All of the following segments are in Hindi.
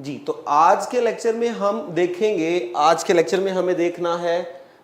जी, तो आज के लेक्चर में हम देखेंगे, आज के लेक्चर में हमें देखना है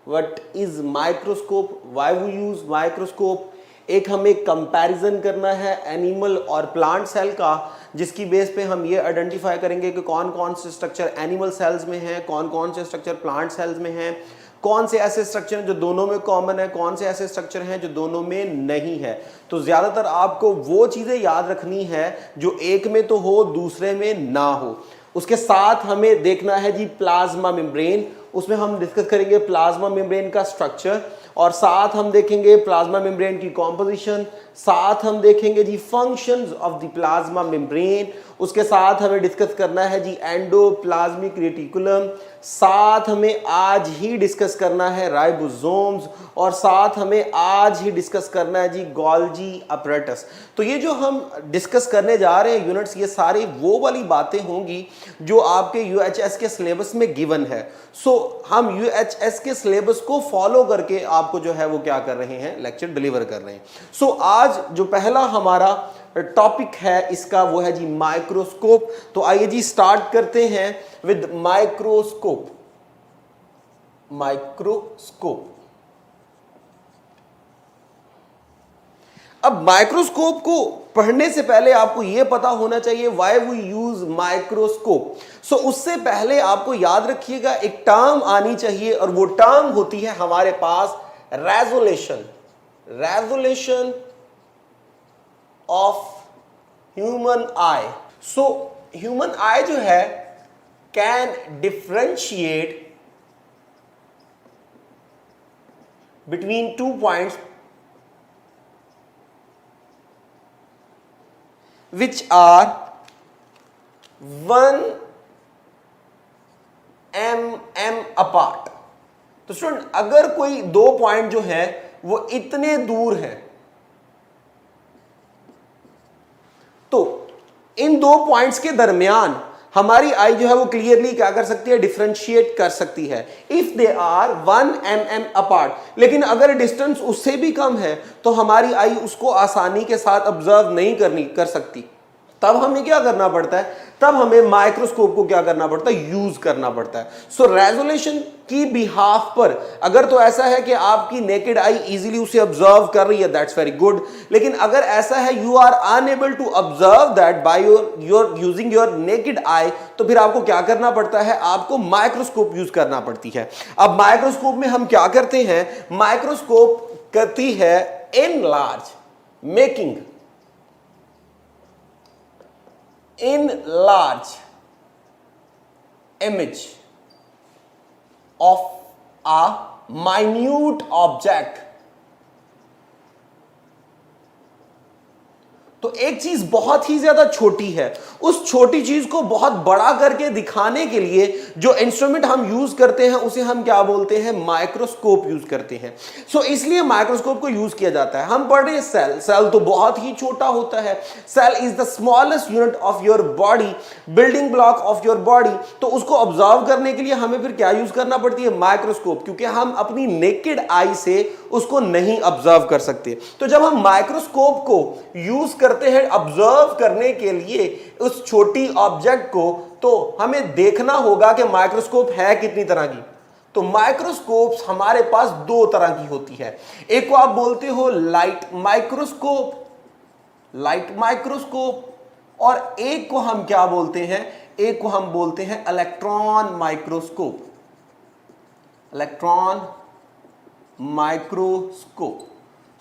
what is microscope, why we use microscope. एक हमें कंपैरिजन करना है एनिमल और प्लांट सेल का, जिसकी बेस पे हम ये आइडेंटिफाई करेंगे कि कौन कौन से स्ट्रक्चर एनिमल सेल्स में हैं, कौन कौन से स्ट्रक्चर प्लांट सेल्स में हैं, कौन से ऐसे स्ट्रक्चर हैं जो दोनों में कॉमन है, कौन से ऐसे स्ट्रक्चर हैं जो दोनों में नहीं है। तो ज्यादातर आपको वो चीजें याद रखनी है जो एक में तो हो दूसरे में ना हो। उसके साथ हमें देखना है जी प्लाज्मा मेम्ब्रेन, उसमें हम डिस्कस करेंगे प्लाज्मा मेम्ब्रेन का स्ट्रक्चर, और साथ हम देखेंगे प्लाज्मा मेम्ब्रेन की कॉम्पोजिशन, साथ हम देखेंगे जी functions of the plasma membrane. उसके साथ हमें डिस्कस करना है जी एंडोप्लाज्मिक रेटिकुलम, साथ हमें आज ही डिस्कस करना है राइबोसोम्स, और साथ हमें आज ही डिस्कस करना है जी गोल्जी अपरेटस। तो ये जो हम डिस्कस करने जा रहे हैं यूनिट्स, ये सारी वो वाली बातें होंगी जो आपके यूएचएस के सिलेबस में गिवन है। सो हम यूएचएस के सिलेबस को फॉलो करके आपको जो है वो क्या कर रहे हैं, लेक्चर डिलीवर कर रहे हैं। सो आज जो पहला हमारा टॉपिक है इसका वो है जी माइक्रोस्कोप। तो आइए जी स्टार्ट करते हैं विद माइक्रोस्कोप। माइक्रोस्कोप, अब माइक्रोस्कोप को पढ़ने से पहले आपको यह पता होना चाहिए व्हाई वी यूज माइक्रोस्कोप। सो उससे पहले आपको याद रखिएगा एक टर्म आनी चाहिए, और वो टर्म होती है हमारे पास resolution. Resolution of human eye. So human eye जो है can differentiate between 2 points which are 1 mm apart। तो स्टूडेंट अगर कोई दो पॉइंट जो है वो इतने दूर है, तो इन दो पॉइंट्स के दरमियान हमारी आई जो है वो क्लियरली क्या कर सकती है, डिफरेंशिएट कर सकती है if they are 1 mm apart. लेकिन अगर डिस्टेंस उससे भी कम है तो हमारी आई उसको आसानी के साथ ऑब्जर्व नहीं कर सकती। तब हमें क्या करना पड़ता है, तब हमें माइक्रोस्कोप को क्या करना पड़ता है, यूज करना पड़ता है। सो रेजोल्यूशन की बिहाफ पर अगर तो ऐसा है कि आपकी नेकेड आई इजीली उसे ऑब्जर्व कर रही है, दैट्स वेरी गुड। लेकिन अगर ऐसा है you are unable to observe that by your using your naked eye, तो फिर आपको क्या करना पड़ता है, आपको माइक्रोस्कोप यूज करना पड़ती है। अब माइक्रोस्कोप में हम क्या करते हैं, माइक्रोस्कोप करती है enlarge, making enlarge image of a minute object। तो एक चीज बहुत ही ज्यादा छोटी है, उस छोटी चीज को बहुत बड़ा करके दिखाने के लिए जो इंस्ट्रूमेंट हम यूज करते हैं उसे हम क्या बोलते हैं, माइक्रोस्कोप यूज करते हैं। सो इसलिए माइक्रोस्कोप को यूज किया जाता है। हम पढ़ रहे हैं सेल, सेल तो बहुत ही छोटा होता है। Cell is the smallest unit of your body, building block of your body. तो उसको ऑब्जर्व करने के लिए हमें फिर क्या यूज करना पड़ती है, माइक्रोस्कोप, क्योंकि हम अपनी नेकेड आई से उसको नहीं ऑब्जर्व कर सकते। तो जब हम माइक्रोस्कोप को यूज करते हैं ऑब्जर्व करने के लिए उस छोटी ऑब्जेक्ट को, तो हमें देखना होगा कि माइक्रोस्कोप है कितनी तरह की। तो माइक्रोस्कोप्स हमारे पास दो तरह की होती है। एक को आप बोलते हो लाइट माइक्रोस्कोप, लाइट माइक्रोस्कोप, और एक को हम क्या बोलते हैं, एक को हम बोलते हैं इलेक्ट्रॉन माइक्रोस्कोप, इलेक्ट्रॉन माइक्रोस्कोप।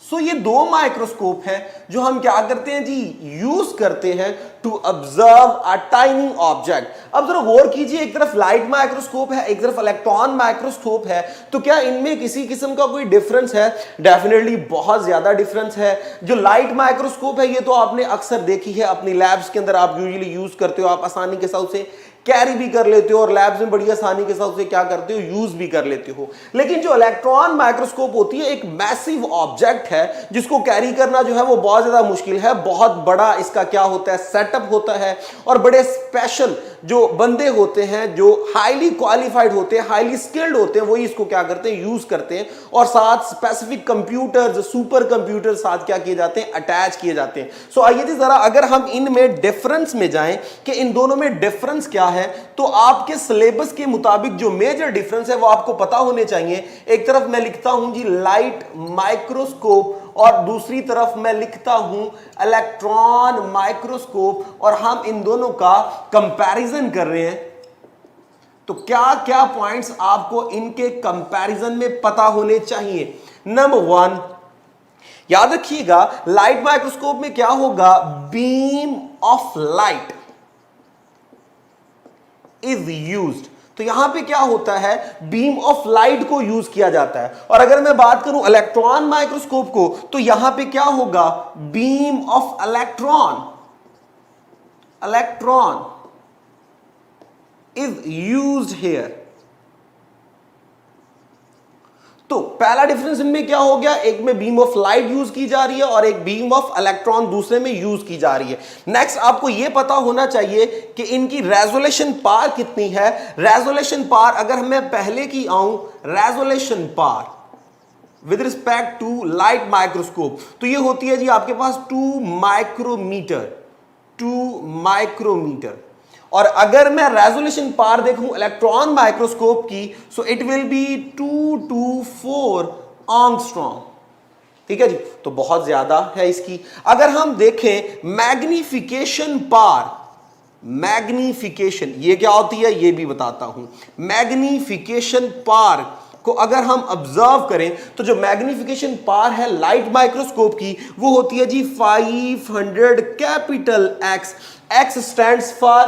सो ये दो माइक्रोस्कोप हैं जो हम क्या करते हैं जी, यूज करते हैं to observe a tiny object. अब जरा गौर कीजिए, एक तरफ लाइट माइक्रोस्कोप है, एक तरफ इलेक्ट्रॉन माइक्रोस्कोप है, तो क्या इनमें किसी किस्म का कोई डिफरेंस है? डेफिनेटली बहुत ज्यादा डिफरेंस है। जो लाइट माइक्रोस्कोप है ये तो आपने अक्सर देखी है अपनी लैब्स के अंदर, आप यूजुअली यूज करते हो, आप आसानी के साथ उसे कैरी भी कर लेते हो और लैब्स में बड़ी आसानी के साथ उसे क्या करते हो, यूज भी कर लेते हो। लेकिन जो इलेक्ट्रॉन माइक्रोस्कोप होती है एक मैसिव ऑब्जेक्ट है जिसको कैरी करना जो है वो बहुत ज्यादा मुश्किल है। बहुत बड़ा इसका क्या होता है, सेटअप होता है, और बड़े स्पेशल जो बंदे होते हैं जो हाईली क्वालिफाइड होते हैं, हाईली स्किल्ड होते हैं, वही इसको क्या करते हैं, यूज करते हैं। और साथ स्पेसिफिक कंप्यूटर्स, सुपर कंप्यूटर साथ क्या किए जाते हैं, अटैच किए जाते हैं। सो आइए जरा अगर हम इनमें डिफरेंस में जाएं कि इन दोनों में डिफरेंस क्या है, तो आपके सिलेबस के मुताबिक जो मेजर डिफरेंस है वो आपको पता होने चाहिए। एक तरफ मैं लिखता हूं जी लाइट माइक्रोस्कोप और दूसरी तरफ मैं लिखता हूं इलेक्ट्रॉन माइक्रोस्कोप, और हम इन दोनों का कंपैरिजन कर रहे हैं। तो क्या क्या पॉइंट्स आपको इनके कंपैरिजन में पता होने चाहिए? नंबर 1, याद रखिएगा लाइट माइक्रोस्कोप में क्या होगा, beam of light is used. तो यहां पे क्या होता है, बीम ऑफ लाइट को यूज किया जाता है। और अगर मैं बात करूं इलेक्ट्रॉन माइक्रोस्कोप को, तो यहां पे क्या होगा, beam of electron, electron is used here. तो पहला डिफरेंस इनमें क्या हो गया, एक में बीम ऑफ लाइट यूज की जा रही है और एक बीम ऑफ इलेक्ट्रॉन दूसरे में यूज की जा रही है। नेक्स्ट आपको यह पता होना चाहिए कि इनकी रेजोल्यूशन पावर कितनी है। रेजोल्यूशन पावर अगर मैं पहले की आऊं, resolution power with respect to light microscope, तो ये होती है जी आपके पास 2 माइक्रोमीटर, 2 माइक्रोमीटर। और अगर मैं रेजोल्यूशन पावर देखूं इलेक्ट्रॉन माइक्रोस्कोप की, so it will B 224 angstrom. ठीक है जी, तो बहुत ज्यादा है इसकी। अगर हम देखें मैग्निफिकेशन पावर, मैग्निफिकेशन ये क्या होती है ये भी बताता हूं। मैग्निफिकेशन पावर को अगर हम ऑब्जर्व करें, तो जो मैग्निफिकेशन पावर है लाइट माइक्रोस्कोप की, वो होती है जी 500 capital x. X stands for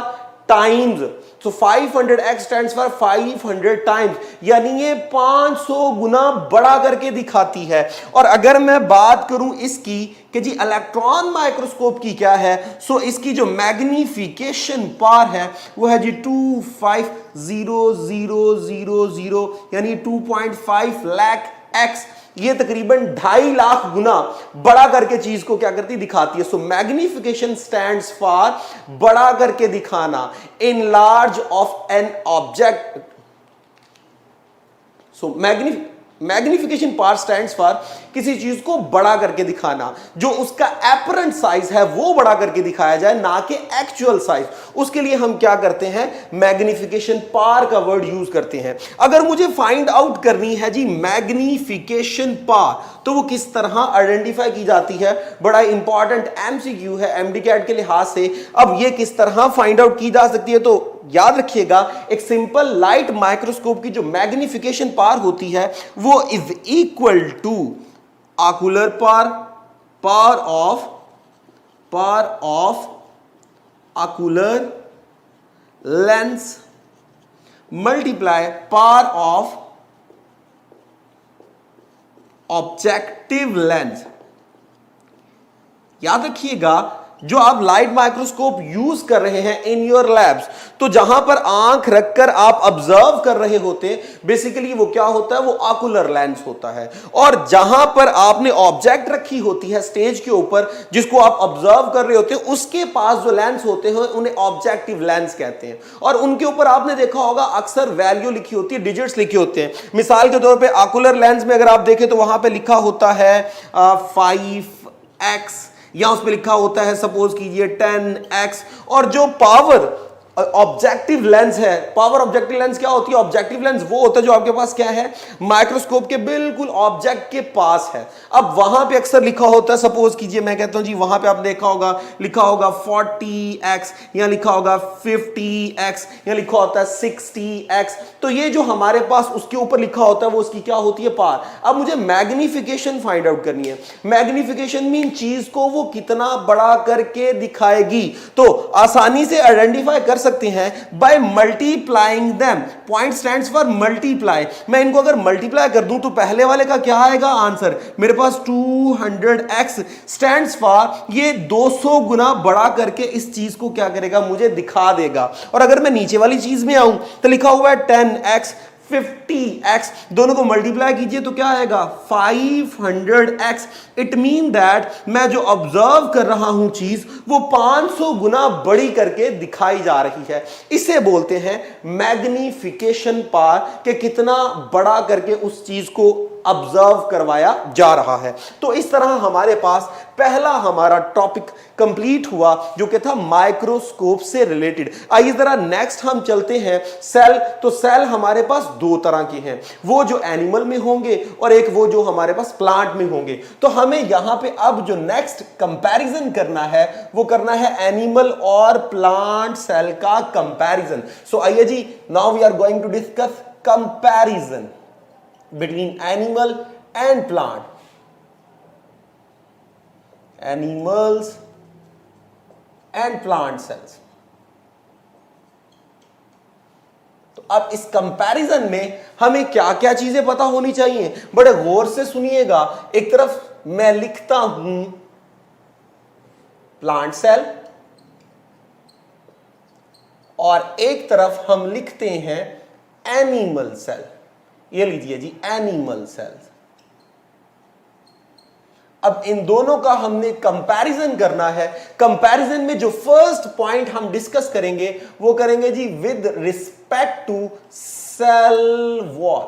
times, so 500x stands for 500 times, यानी ये 500 गुना बड़ा करके दिखाती है। और अगर मैं बात करूं इसकी कि जी इलेक्ट्रॉन माइक्रोस्कोप की क्या है, सो इसकी जो मैग्निफिकेशन पावर है वो है जी 250,000, यानी 2.5 लाख एक्स। ये तकरीबन 2.5 लाख गुना बड़ा करके चीज को क्या करती दिखाती है। सो मैग्निफिकेशन स्टैंड्स फॉर बड़ा करके दिखाना, enlarge of an object. So magnification power stands for किसी चीज को बड़ा करके दिखाना, जो उसका एपरेंट साइज है वो बड़ा करके दिखाया जाए, ना कि एक्चुअल साइज। उसके लिए हम क्या करते हैं, मैग्निफिकेशन पावर का वर्ड यूज करते हैं। अगर मुझे फाइंड आउट करनी है जी मैग्निफिकेशन पावर, तो वो किस तरह आइडेंटिफाई की जाती है, बड़ा इंपॉर्टेंट एमसीक्यू है एमडीकैट के लिहाज से। अब ये किस तरह फाइंड आउट की जा सकती है, तो याद रखिएगा एक सिंपल लाइट माइक्रोस्कोप की जो मैग्निफिकेशन पावर होती है वो is equal to ocular power, power of ocular lens multiply power of objective lens. याद रखिएगा जो आप लाइट माइक्रोस्कोप यूज कर रहे हैं इन योर लैब्स, तो जहां पर आंख रखकर आप ऑब्जर्व कर रहे होते हैं, बेसिकली वो क्या होता है, वो आकुलर लेंस होता है। और जहां पर आपने ऑब्जेक्ट रखी होती है स्टेज के ऊपर जिसको आप ऑब्जर्व कर रहे होते हैं, उसके पास जो लेंस होते हैं उन्हें ऑब्जेक्टिव लेंस कहते हैं। और उनके ऊपर आपने देखा होगा अक्सर वैल्यू लिखी होती है, डिजिट्स लिखे होते हैं। मिसाल के तौर पर आकुलर लेंस में अगर आप देखें तो वहां पर लिखा होता है 5x, या उस पे लिखा होता है सपोज कीजिए 10x। और जो पावर ऑब्जेक्टिव लेंस है, पावर ऑब्जेक्टिव लेंस क्या होती है, ऑब्जेक्टिव लेंस वो होता है जो आपके पास क्या है, माइक्रोस्कोप के बिल्कुल ऑब्जेक्ट के पास है। अब वहां पे अक्सर लिखा होता है, सपोज कीजिए मैं कहता हूं जी वहां पे आप देखा होगा लिखा होगा 40x, या लिखा होगा 50x, या लिखा होता है 60x। तो ये जो हमारे पास उसके ऊपर लिखा होता है वो उसकी क्या होती है, पावर। अब मुझे मैग्निफिकेशन फाइंड आउट करनी है। मैग्निफिकेशन मीन चीज को वो कितना बड़ा करके दिखाएगी, तो आसानी से आइडेंटिफाई कर सकते हैं by multiplying them. Point stands for multiply. मैं इनको अगर मल्टीप्लाई कर दूं तो पहले वाले का क्या आएगा आंसर, मेरे पास 200x स्टैंड्स फॉर ये 200 गुना बड़ा करके इस चीज को क्या करेगा, मुझे दिखा देगा। और अगर मैं नीचे वाली चीज में आऊं तो लिखा हुआ है 10x 50x, दोनों को मल्टीप्लाई कीजिए तो क्या आएगा 500x। इट मीन दैट मैं जो ऑब्जर्व कर रहा हूं चीज वो 500 गुना बड़ी करके दिखाई जा रही है। इसे बोलते हैं मैग्निफिकेशन पावर, कि कितना बड़ा करके उस चीज को ऑब्जर्व करवाया जा रहा है। तो इस तरह हमारे पास पहला हमारा टॉपिक कंप्लीट हुआ जो कि था माइक्रोस्कोप से रिलेटेड। आइए जरा नेक्स्ट हम चलते हैं सेल। तो सेल हमारे पास दो तरह के हैं, वो जो एनिमल में होंगे और एक वो जो हमारे पास प्लांट में होंगे। तो हमें यहां पे अब जो नेक्स्ट कंपैरिजन करना है वो करना है एनिमल और प्लांट सेल का कंपैरिजन। सो आइए जी, now we are going to discuss comparison between animal and plant, animals and plant cells. तो अब इस कंपैरिजन में हमें क्या क्या चीजें पता होनी चाहिए, बड़े गौर से सुनिएगा। एक तरफ मैं लिखता हूं प्लांट सेल और एक तरफ हम लिखते हैं एनिमल सेल। ये लीजिए जी, एनिमल सेल्स। अब इन दोनों का हमने कंपैरिजन करना है। कंपैरिजन में जो फर्स्ट पॉइंट हम डिस्कस करेंगे वो करेंगे जी with respect to cell wall.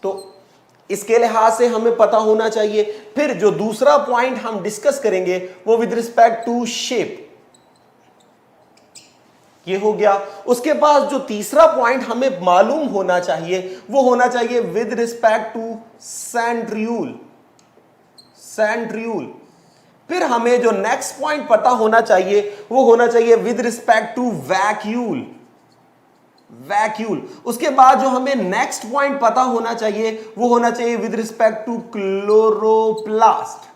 तो इसके लिहाज से हमें पता होना चाहिए। फिर जो दूसरा पॉइंट हम डिस्कस करेंगे वो विद रिस्पेक्ट टू शेप, ये हो गया। उसके बाद जो तीसरा पॉइंट हमें मालूम होना चाहिए वो होना चाहिए विद रिस्पेक्ट टू सेंट्रियूल, सेंट्रियूल। फिर हमें जो नेक्स्ट पॉइंट पता होना चाहिए वो होना चाहिए with respect to vacuole, vacuole. उसके बाद जो हमें नेक्स्ट पॉइंट पता होना चाहिए वो होना चाहिए with respect to chloroplast,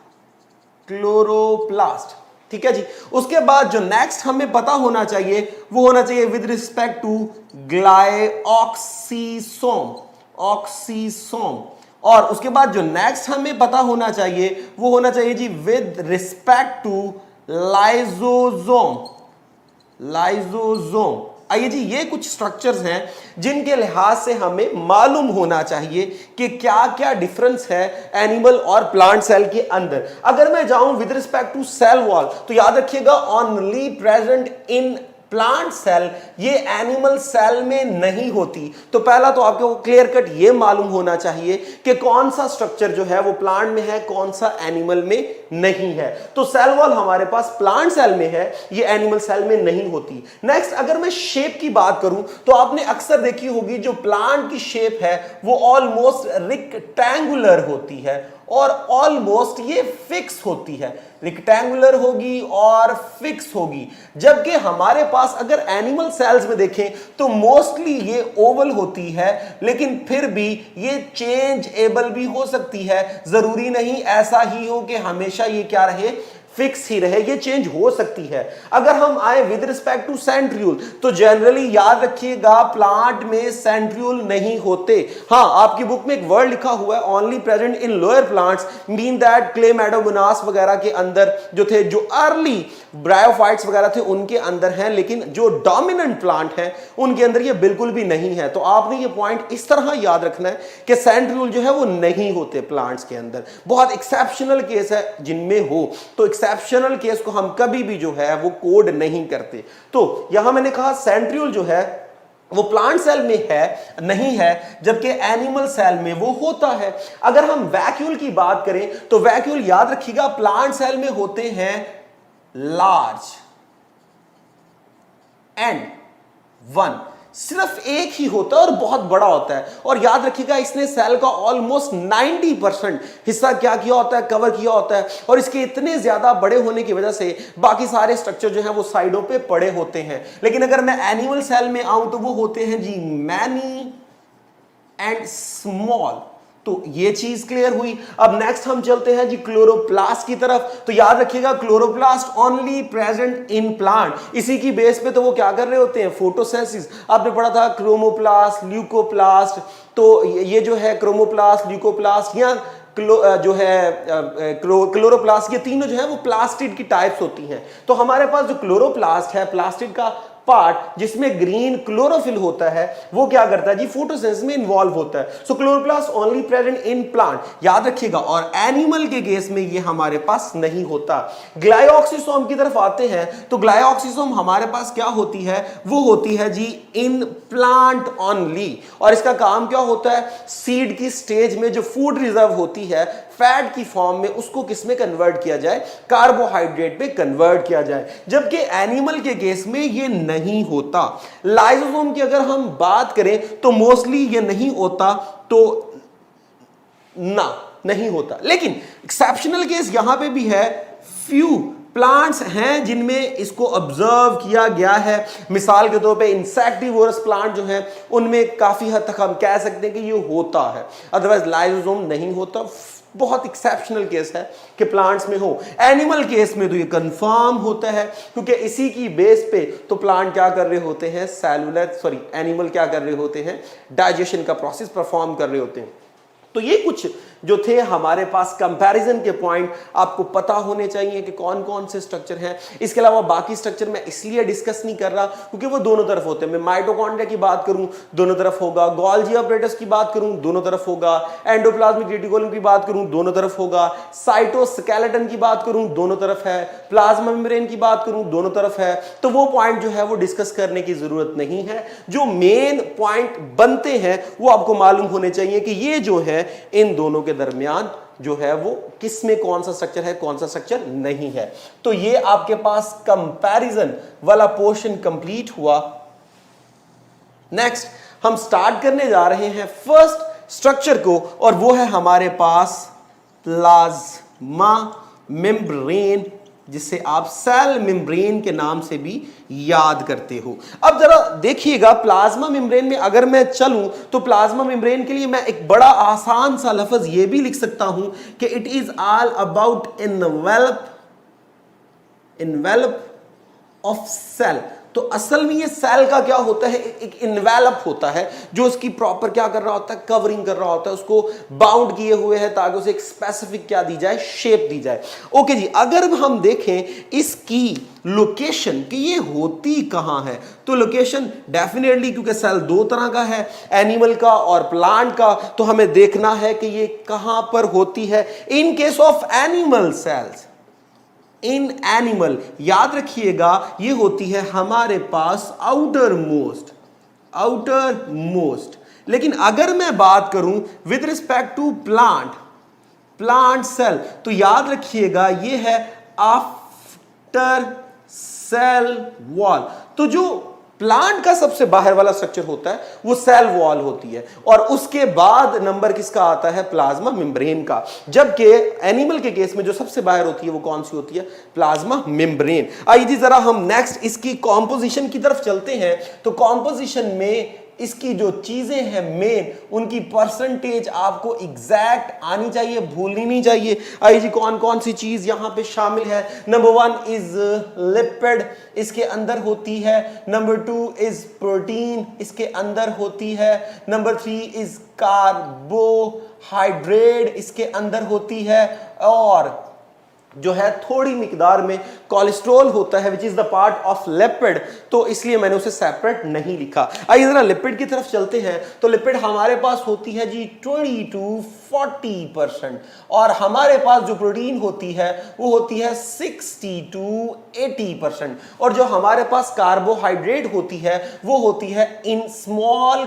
chloroplast. ठीक है जी। उसके बाद जो नेक्स्ट हमें पता होना चाहिए वो होना चाहिए with respect to glyoxysome, oxysome. और उसके बाद जो नेक्स्ट हमें पता होना चाहिए वो होना चाहिए जी with respect to lysosome, lysosome. आइए जी, ये कुछ स्ट्रक्चर्स हैं जिनके लिहाज से हमें मालूम होना चाहिए कि क्या क्या डिफरेंस है एनिमल और प्लांट सेल के अंदर। अगर मैं जाऊं with respect to cell wall तो याद रखिएगा only present in plant cell, ये एनिमल सेल में नहीं होती। तो पहला तो आपको क्लियर कट ये मालूम होना चाहिए कि कौन सा स्ट्रक्चर जो है वो प्लांट में है, कौन सा एनिमल में नहीं है। तो सेल वॉल हमारे पास प्लांट सेल में है, ये एनिमल सेल में नहीं होती। नेक्स्ट अगर मैं शेप की बात करूं तो आपने अक्सर देखी होगी जो प्लांट की शेप है वो ऑलमोस्ट रेक्टेंगुलर होती है और ऑलमोस्ट ये फिक्स होती है, रेक्टेंगुलर होगी और फिक्स होगी। जबकि हमारे पास अगर एनिमल सेल्स में देखें तो मोस्टली ये ओवल होती है, लेकिन फिर भी ये चेंजेबल भी हो सकती है। जरूरी नहीं ऐसा ही हो कि हमेशा ये क्या रहे, फिक्स ही रहे, ये चेंज हो सकती है। अगर हम आए विद रिस्पेक्ट टू सेंट्रियूल तो जनरली याद रखिएगा प्लांट में सेंट्रियूल नहीं होते। हाँ, आपकी बुक में एक वर्ड लिखा हुआ है only present in lower plants, mean that Chlamydomonas वगैरह के अंदर जो थे, जो अर्ली ब्रायोफाइट्स वगैरह थे उनके अंदर हैं, लेकिन जो डोमिनेंट प्लांट हैं उनके अंदर ये बिल्कुल भी नहीं है। तो आपने ये पॉइंट इस तरह याद रखना है कि सेंट्रियूल जो है वो नहीं होते प्लांट्स के अंदर। बहुत एक्सेप्शनल केस है जिनमें हो, तो एक्सेप्शनल केस को हम कभी भी जो है वो कोड नहीं करते। तो यहां मैंने कहा सेंट्रियूल जो है वो प्लांट सेल में है नहीं है, जबकि एनिमल सेल में वो होता है। अगर हम वैक्यूल की बात करें तो वैक्यूल याद रखिएगा प्लांट सेल में होते हैं लार्ज एंड वन, सिर्फ एक ही होता है और बहुत बड़ा होता है। और याद रखिएगा इसने सेल का ऑलमोस्ट 90% हिस्सा क्या किया होता है, कवर किया होता है। और इसके इतने ज्यादा बड़े होने की वजह से बाकी सारे स्ट्रक्चर जो है वो साइडों पे पड़े होते हैं। लेकिन अगर मैं एनिमल सेल में आऊं तो वो होते हैं जी मैनी एंड स्मॉल। तो ये चीज क्लियर हुई। अब नेक्स्ट हम चलते हैं जी क्लोरोप्लास्ट की तरफ। तो याद रखिएगा chloroplast only present in plant, इसी की बेस पे तो वो क्या कर रहे होते हैं, फोटोसिंथेसिस। आपने पढ़ा था क्रोमोप्लास्ट, ल्यूकोप्लास्ट। तो ये जो है क्रोमोप्लास्ट, ल्यूकोप्लास्ट या जो है क्लोरोप्लास्ट, ये तीनों जो है वो प्लास्टिड की टाइप्स होती हैं। तो हमारे पास जो क्लोरोप्लास्ट है, प्लास्टिड का पार्ट जिसमें ग्रीन क्लोरोफिल होता है, वो क्या करता है जी, फोटोसिंथेसिस में इन्वॉल्व होता है। So chloroplast only present in plant, याद रखिएगा। और एनिमल के केस में ये हमारे पास नहीं होता। ग्लाइऑक्सीसोम की तरफ आते हैं तो ग्लाइऑक्सीसोम हमारे पास क्या होती है, वो होती है जी इन प्लांट ओनली। और इसका काम क्या होता है, सीड की स्टेज में जो फूड रिजर्व होती है, फैट की फॉर्म में उसको किस में कन्वर्ट किया जाए, कार्बोहाइड्रेट पे कन्वर्ट किया जाए, जबकि एनिमल के केस में ये नहीं होता। लाइसोसोम की अगर हम बात करें तो मोस्टली ये नहीं होता, तो नहीं होता। लेकिन एक्सेप्शनल केस यहां पे भी है, फ्यू प्लांट्स हैं जिनमें इसको ऑब्जर्व किया गया है। मिसाल के तौर पे इंसेक्टिवोरस प्लांट जो है उनमें काफी हद तक हम कह सकते हैं कि ये होता है, अदरवाइज लाइसोसोम नहीं होता। बहुत एक्सेप्शनल केस है कि प्लांट्स में हो। एनिमल केस में तो ये कंफर्म होता है, क्योंकि इसी की बेस पे तो प्लांट क्या कर रहे होते हैं, एनिमल क्या कर रहे होते हैं, डाइजेशन का प्रोसेस परफॉर्म कर रहे होते हैं। तो ये कुछ जो थे हमारे पास कंपैरिजन के पॉइंट आपको पता होने चाहिए कि कौन कौन से स्ट्रक्चर हैं। इसके अलावा बाकी स्ट्रक्चर मैं इसलिए डिस्कस नहीं कर रहा क्योंकि वो दोनों तरफ होते हैं। मैं माइटोकॉन्ड्रिया की बात करूं दोनों तरफ होगा, गोल्गी apparatus की बात करूं दोनों तरफ होगा, एंडोप्लाज्मिक रेटिकुलम की बात करूं दोनों तरफ होगा, साइटोस्केलेटन की बात करूं दोनों तरफ है, प्लाज्मा मेम्ब्रेन की बात करूं दोनों तरफ है। तो वो पॉइंट जो है वो डिस्कस करने की जरूरत नहीं है। जो मेन पॉइंट बनते हैं वो आपको मालूम होने चाहिए कि ये जो है इन दोनों के दरमियान जो है वो किस में कौन सा स्ट्रक्चर है, कौन सा स्ट्रक्चर नहीं है। तो ये आपके पास कंपैरिजन वाला पोर्शन कंप्लीट हुआ। नेक्स्ट हम स्टार्ट करने जा रहे हैं फर्स्ट स्ट्रक्चर को, और वो है हमारे पास प्लाज्मा मेम्ब्रेन, जिसे आप सेल मेम्ब्रेन के नाम से भी याद करते हो। अब जरा देखिएगा, प्लाज्मा मेम्ब्रेन में अगर मैं चलूं तो प्लाज्मा मेम्ब्रेन के लिए मैं एक बड़ा आसान सा लफ्ज ये भी लिख सकता हूं कि it is all about envelope of cell. तो असल में ये सेल का क्या होता है, एक इन्वेलप होता है जो उसकी प्रॉपर क्या कर रहा होता है, कवरिंग कर रहा होता है, उसको बाउंड किए हुए है ताकि उसे एक स्पेसिफिक क्या दी जाए, शेप दी जाए। ओके जी, अगर हम देखें इसकी लोकेशन कि ये होती कहां है, तो लोकेशन डेफिनेटली, क्योंकि सेल दो तरह का है, एनिमल का और प्लांट का, तो हमें देखना है कि ये कहां पर होती है। In case of animal cells, in animal याद रखिएगा ये होती है हमारे पास आउटर मोस्ट। लेकिन अगर मैं बात करूं with respect to plant cell, तो याद रखिएगा ये है आफ्टर सेल वॉल। तो जो प्लांट का सबसे बाहर वाला स्ट्रक्चर होता है वो सेल वॉल होती है, और उसके बाद नंबर किसका आता है, प्लाज्मा मेम्ब्रेन का। जबकि एनिमल के केस में जो सबसे बाहर होती है वो कौन सी होती है, प्लाज्मा मेम्ब्रेन। आइए जी जरा हम नेक्स्ट इसकी कॉम्पोजिशन की तरफ चलते हैं। तो कॉम्पोजिशन में इसकी जो चीजें हैं मेन, उनकी परसेंटेज आपको एग्जैक्ट आनी चाहिए, भूलनी नहीं चाहिए। आइए जी कौन कौन सी चीज यहां पे शामिल है। नंबर 1 इज लिपिड, इसके अंदर होती है। नंबर 2 इज प्रोटीन, इसके अंदर होती है। नंबर 3 इज कार्बोहाइड्रेट, इसके अंदर होती है। और जो है थोड़ी मिकदार में कोलेस्ट्रॉल होता है which is the part of lipid, तो इसलिए मैंने उसे सेपरेट नहीं लिखा। आइए जरा लिपिड की तरफ चलते हैं। तो लिपिड हमारे पास होती है जी 20 to 40%, और हमारे पास जो प्रोटीन होती है वो होती है 60 to 80%, और जो हमारे पास कार्बोहाइड्रेट होती है वो होती है इन स्मॉल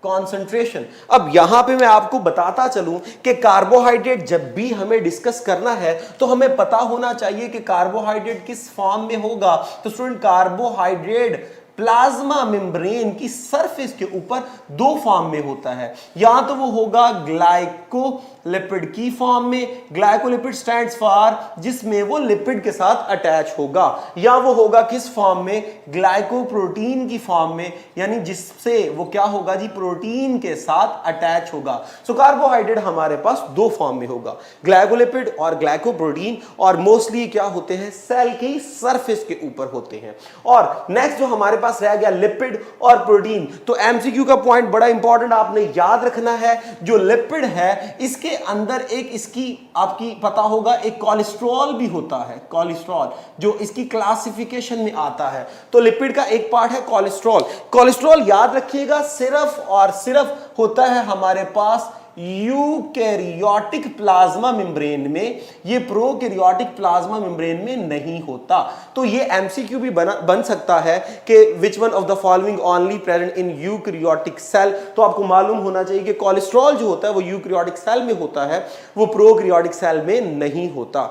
कॉन्सेंट्रेशन। अब यहां पे मैं आपको बताता चलूं कि कार्बोहाइड्रेट जब भी हमें डिस्कस करना है तो हमें पता होना चाहिए कि कार्बोहाइड्रेट किस फॉर्म में होगा। तो स्टूडेंट, कार्बोहाइड्रेट प्लाज्मा मेम्ब्रेन की सरफेस के ऊपर दो फॉर्म में होता है। या तो वो होगा ग्लाइकोलिपिड की फॉर्म में, ग्लाइकोलिपिड स्टैंड्स फॉर जिसमें वो लिपिड के साथ अटैच होगा, या वो होगा किस फॉर्म में, ग्लाइकोप्रोटीन की फॉर्म में, यानी जिससे वो क्या होगा जी, प्रोटीन के साथ अटैच होगा। सो कार्बोहाइड्रेट हमारे पास दो फॉर्म में होगा, ग्लाइकोलिपिड और ग्लाइकोप्रोटीन, और मोस्टली क्या होते हैं, सेल की सरफेस के ऊपर होते हैं। और नेक्स्ट जो हमारे पास रह गया लिपिड और प्रोटीन, तो एमसीक्यू का पॉइंट बड़ा इंपॉर्टेंट आपने याद रखना है। जो लिपिड है इसके अंदर एक इसकी आपकी पता होगा एक कोलेस्ट्रॉल भी होता है, कोलेस्ट्रॉल जो इसकी क्लासिफिकेशन में आता है। तो लिपिड का एक पार्ट है कोलेस्ट्रॉल। कोलेस्ट्रॉल याद रखिएगा सिर्फ और सिर्फ होता है हमारे पास यूकैरियोटिक प्लाज्मा मेम्ब्रेन में, ये प्रोकैरियोटिक प्लाज्मा मेम्ब्रेन में नहीं होता। तो ये एमसीक्यू भी बन सकता है कि which one of the following only present in eukaryotic cell. तो आपको मालूम होना चाहिए कि कोलेस्ट्रॉल जो होता है वो यूकैरियोटिक सेल में होता है, वो प्रोकैरियोटिक सेल में नहीं होता।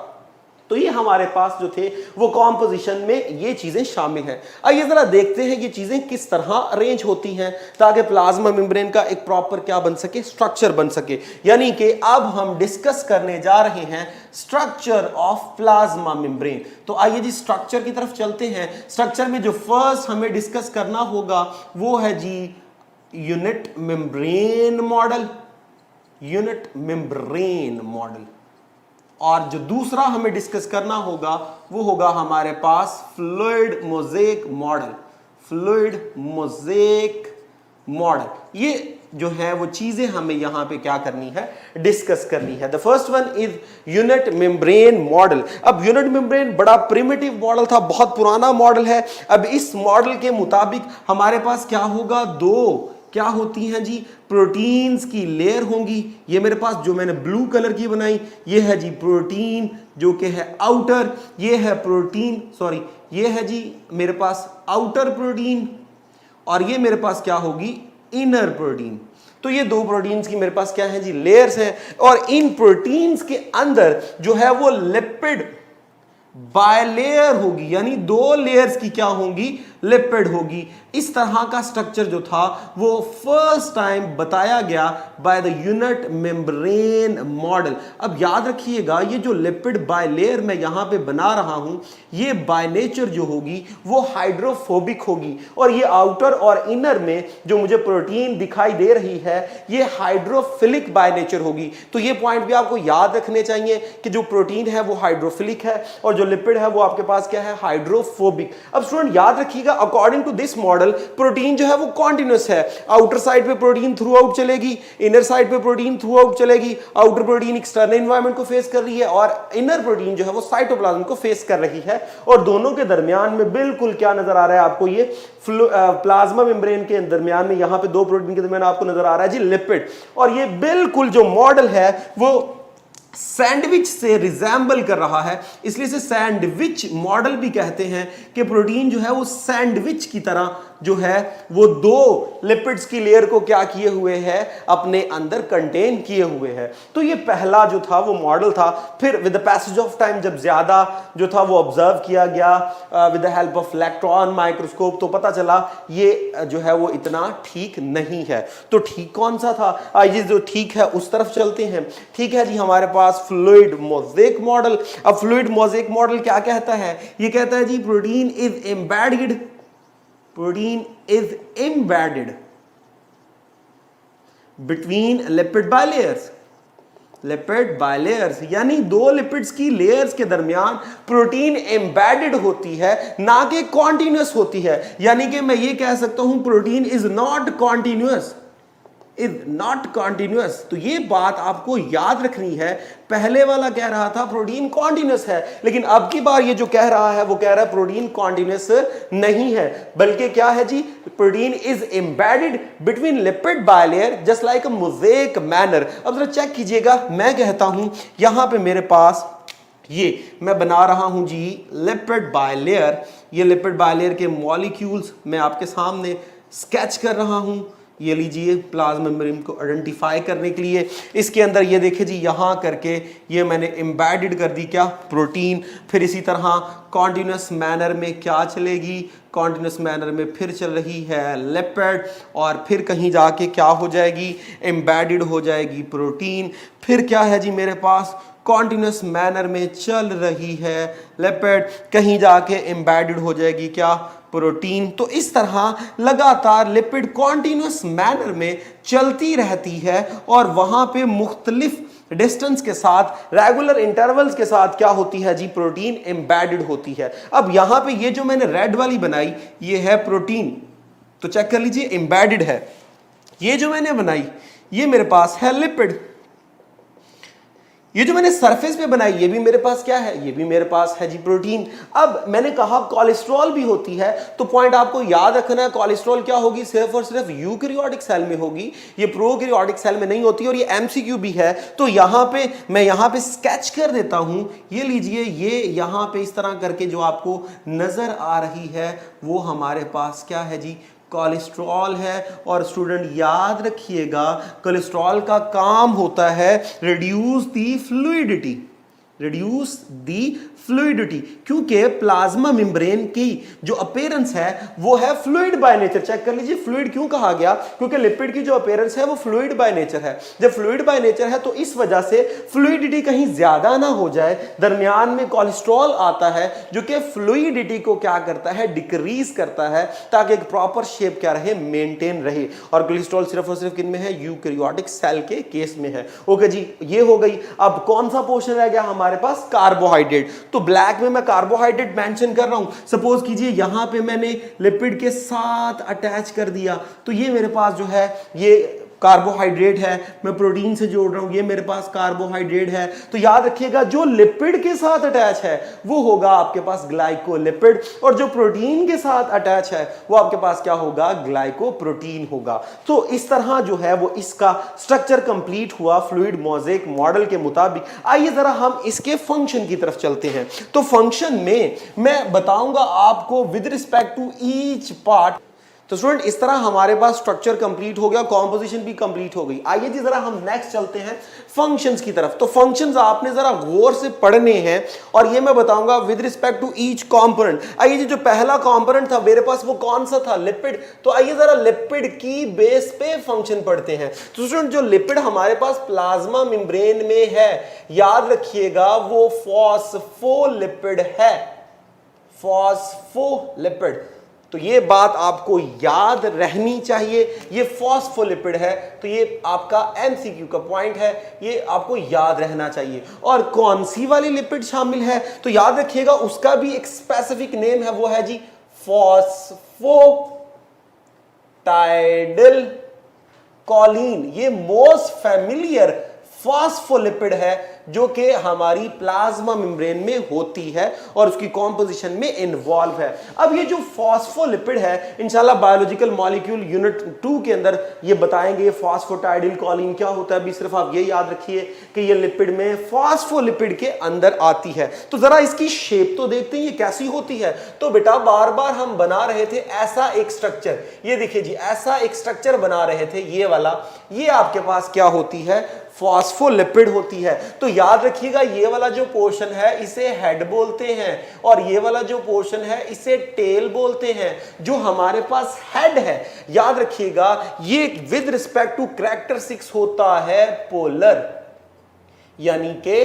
तो ये हमारे पास जो थे वो कॉम्पोजिशन में ये चीजें शामिल हैं। आइए जरा देखते हैं ये चीजें किस तरह अरेंज होती हैं ताकि प्लाज्मा मेम्ब्रेन का एक प्रॉपर क्या बन सके, स्ट्रक्चर बन सके। यानी कि अब हम डिस्कस करने जा रहे हैं स्ट्रक्चर ऑफ प्लाज्मा मेम्ब्रेन। तो आइए जी स्ट्रक्चर की तरफ चलते हैं। स्ट्रक्चर में जो फर्स्ट हमें डिस्कस करना होगा वो है जी unit membrane model, unit membrane model. और जो दूसरा हमें डिस्कस करना होगा वो होगा हमारे पास fluid mosaic model, fluid mosaic model. ये जो है वो चीजें हमें यहां पे क्या करनी है, डिस्कस करनी है। The first one is unit membrane model. अब यूनिट मेम्ब्रेन बड़ा प्रिमिटिव मॉडल था, बहुत पुराना मॉडल है। अब इस मॉडल के मुताबिक हमारे पास क्या होगा, दो क्या होती हैं जी, प्रोटीन्स की लेयर होंगी। ये मेरे पास जो मैंने ब्लू कलर की बनाई ये है जी प्रोटीन जो कि है आउटर, ये है प्रोटीन सॉरी ये है जी मेरे पास आउटर प्रोटीन, और ये मेरे पास क्या होगी, इनर प्रोटीन। तो ये दो प्रोटीन्स की मेरे पास क्या है जी, लेयर्स हैं। और इन प्रोटीन्स के अंदर जो है वो लिपिड बायलेयर होगी, यानी दो लेयर्स की क्या होगी, लिपिड होगी। इस तरह का स्ट्रक्चर जो था वो फर्स्ट टाइम बताया गया by the unit membrane model. अब याद रखिएगा ये जो लिपिड बायलेयर मैं यहां पे बना रहा हूं ये बाय नेचर जो होगी वो हाइड्रोफोबिक होगी, और ये आउटर और इनर में जो मुझे प्रोटीन दिखाई दे रही है ये हाइड्रोफिलिक बाय नेचर होगी। तो ये पॉइंट भी आपको याद रखने चाहिए कि जो प्रोटीन है वो हाइड्रोफिलिक है और जो लिपिड है वो आपके पास क्या है, हाइड्रोफोबिक। अब स्टूडेंट याद रखिएगा according to this model protein जो है वो कॉन्टिन्यूअस है। आउटर साइड पे प्रोटीन थ्रू आउट चलेगी, इनर साइड पे प्रोटीन थ्रू आउट चलेगी। आउटर प्रोटीन एक्सटर्नल एनवायरनमेंट को फेस कर रही है और इनर प्रोटीन जो है वो साइटोप्लाज्म को फेस कर रही है, और दोनों के दरमियान में बिल्कुल क्या नजर आ रहा है आपको, ये प्लाज्मा मेम्ब्रेन के दरमियान में यहां पे दो प्रोटीन के दरमियान आपको नजर आ रहा है जी लिपिड। और ये बिल्कुल जो मॉडल है वो सैंडविच से रिजेंबल कर रहा है, इसलिए इसे सैंडविच मॉडल भी कहते हैं कि प्रोटीन जो है वो सैंडविच की तरह जो है वो दो लिपिड्स की लेयर को क्या किए हुए है, अपने अंदर कंटेन किए हुए है। तो ये पहला जो था वो मॉडल था। फिर with the passage of time जब ज्यादा जो था वो ऑब्जर्व किया गया with the help of electron microscope, तो पता चला ये जो है वो इतना ठीक नहीं है। तो ठीक कौन सा था, आइए जो ठीक है उस तरफ चलते हैं। ठीक है जी, हमारे पास फ्लूइड मोज़ेक मॉडल। अब फ्लूइड मोज़ेक मॉडल क्या कहता है, ये कहता है जी protein is embedded, protein is embedded between lipid bilayers, lipid bilayers यानी दो लिपिड्स की लेयर्स के दरमियान प्रोटीन एम्बेडेड होती है, ना कि कॉन्टिन्यूअस होती है। यानी कि मैं ये कह सकता हूं protein is not continuous, is not continuous. तो ये बात आपको याद रखनी है। पहले वाला कह रहा था प्रोटीन कॉन्टिन्यूअस है, लेकिन अब की बार ये जो कह रहा है वो कह रहा है प्रोटीन कॉन्टिन्यूअस नहीं है, बल्कि क्या है जी, protein is embedded between lipid bilayer just like a mosaic manner. अब जरा चेक कीजिएगा, मैं कहता हूं यहां पे मेरे पास ये मैं बना रहा हूं जी लिपिड बायलेयर। ये लिपिड बायलेयर के मॉलिक्यूल्स मैं आपके सामने स्केच कर रहा हूं। ये लीजिए प्लाज्मा मेम्ब्रेन को आइडेंटिफाई करने के लिए इसके अंदर ये देखिए जी यहाँ करके ये मैंने एम्बेडेड कर दी क्या, प्रोटीन। फिर इसी तरह कॉन्टिन्यूअस मैनर में क्या चलेगी, कॉन्टिन्यूअस मैनर में फिर चल रही है लिपिड, और फिर कहीं जाके क्या हो जाएगी, एम्बेडेड हो जाएगी प्रोटीन। फिर क्या है जी मेरे पास, कॉन्टिन्यूअस मैनर में चल रही है लिपिड, कहीं जाके एम्बेडेड हो जाएगी क्या, प्रोटीन। तो इस तरह लगातार लिपिड कॉन्टिन्यूअस मैनर में चलती रहती है और वहां पे मुख्तलिफ डिस्टेंस के साथ, रेगुलर इंटरवल्स के साथ क्या होती है जी, प्रोटीन एम्बेडेड होती है। अब यहां पे ये जो मैंने रेड वाली बनाई ये है प्रोटीन, तो चेक कर लीजिए एम्बेडेड है। ये जो मैंने बनाई ये मेरे पास है लिपिड, ये जो मैंने सरफेस पे बनाई ये भी मेरे पास क्या है, ये भी मेरे पास है जी प्रोटीन। अब मैंने कहा कोलेस्ट्रॉल भी होती है, तो पॉइंट आपको याद रखना है, कोलेस्ट्रॉल क्या होगी, सिर्फ और सिर्फ यूकैरियोटिक सेल में होगी, ये प्रोकैरियोटिक सेल में नहीं होती। और ये एमसीक्यू भी है, तो यहां पे मैं यहां पे स्केच कर देता हूं। ये लीजिए, ये यहां पे इस तरह करके जो आपको नजर आ रही है वो हमारे पास क्या है जी, कोलेस्ट्रॉल है। और स्टूडेंट याद रखिएगा, कोलेस्ट्रॉल का काम होता है reduce the fluidity, reduce the fluidity, क्योंकि प्लाज्मा मेम्ब्रेन की जो अपीयरेंस है वो है फ्लूइड बाय नेचर। चेक कर लीजिए फ्लूइड क्यों कहा गया, क्योंकि लिपिड की जो अपीयरेंस है वो फ्लूइड बाय नेचर है। जब फ्लूइड बाय नेचर है तो इस वजह से फ्लूइडिटी कहीं ज्यादा ना हो जाए, दरमियान में कोलेस्ट्रॉल आता है जो कि फ्लूइडिटी को क्या करता है, डिक्रीज करता है, ताकि एक प्रॉपर शेप क्या रहे, मेंटेन रहे। और कोलेस्ट्रॉल सिर्फ और सिर्फ किन में है, यूकैरियोटिक सेल के केस में है। ओके जी, ये हो गई। अब कौन सा पोर्शन रह गया हमारे पास, कार्बोहाइड्रेट। तो ब्लैक में मैं कार्बोहाइड्रेट मेंशन कर रहा हूं। सपोज कीजिए यहां पे मैंने लिपिड के साथ अटैच कर दिया, तो ये मेरे पास जो है ये कार्बोहाइड्रेट है, मैं प्रोटीन से जोड़ रहा हूं, ये मेरे पास कार्बोहाइड्रेट है। तो याद रखिएगा जो लिपिड के साथ अटैच है वो होगा आपके पास ग्लाइकोलिपिड, और जो प्रोटीन के साथ अटैच है वो आपके पास क्या होगा, ग्लाइकोप्रोटीन होगा। तो इस तरह जो है वो इसका स्ट्रक्चर कंप्लीट हुआ फ्लूइड मोज़ेक मॉडल के मुताबिक। आइए जरा हम इसके फंक्शन की तरफ चलते हैं। तो फंक्शन में मैं बताऊंगा आपको with respect to each part. तो स्टूडेंट इस तरह हमारे पास स्ट्रक्चर कंप्लीट हो गया, कॉम्पोजिशन भी कंप्लीट हो गई। आइए जी जरा हम नेक्स्ट चलते हैं फंक्शंस की तरफ। तो फंक्शंस आपने जरा गौर से पढ़ने हैं और ये मैं बताऊंगा with respect to each component. आइए जी, जो पहला कंपोनेंट था मेरे पास वो कौन सा था, लिपिड। तो आइए जरा लिपिड की बेस पे फंक्शन पढ़ते हैं। तो स्टूडेंट जो लिपिड हमारे पास प्लाज्मा मेम्ब्रेन में है, याद रखिएगा वो फॉस्फोलिपिड है, फॉस्फोलिपिड। तो ये बात आपको याद रहनी चाहिए, ये फॉस्फोलिपिड है। तो ये आपका एमसीक्यू का पॉइंट है, ये आपको याद रहना चाहिए। और कौन सी वाली लिपिड शामिल है, तो याद रखिएगा उसका भी एक स्पेसिफिक नेम है, वो है जी फॉस्फोटाइडिल कॉलिन। ये मोस्ट फैमिलियर फॉस्फोलिपिड है जो कि हमारी प्लाज्मा मेम्ब्रेन में होती है और उसकी कॉम्पोजिशन में इन्वॉल्व है। अब ये जो फॉस्फोलिपिड है इंशाल्लाह बायोलॉजिकल मॉलिक्यूल यूनिट 2 के अंदर ये बताएंगे फॉस्फोटाइडिल कॉलिन क्या होता है। अभी सिर्फ आप ये याद रखिए कि ये लिपिड में फॉस्फोलिपिड के अंदर आती है। तो जरा इसकी शेप तो देखते हैं ये कैसी होती है। तो बेटा बार बार हम बना रहे थे ऐसा एक स्ट्रक्चर, ये देखिए जी ऐसा एक स्ट्रक्चर बना रहे थे, ये वाला, ये आपके पास क्या होती है, फॉस्फोलिपिड होती है। तो याद रखिएगा ये वाला जो पोर्शन है इसे हेड बोलते हैं और ये वाला जो पोर्शन है इसे टेल बोलते हैं। जो हमारे पास हेड है याद रखिएगा ये विद रिस्पेक्ट टू कैरेक्टरिस्टिक्स होता है पोलर, यानी कि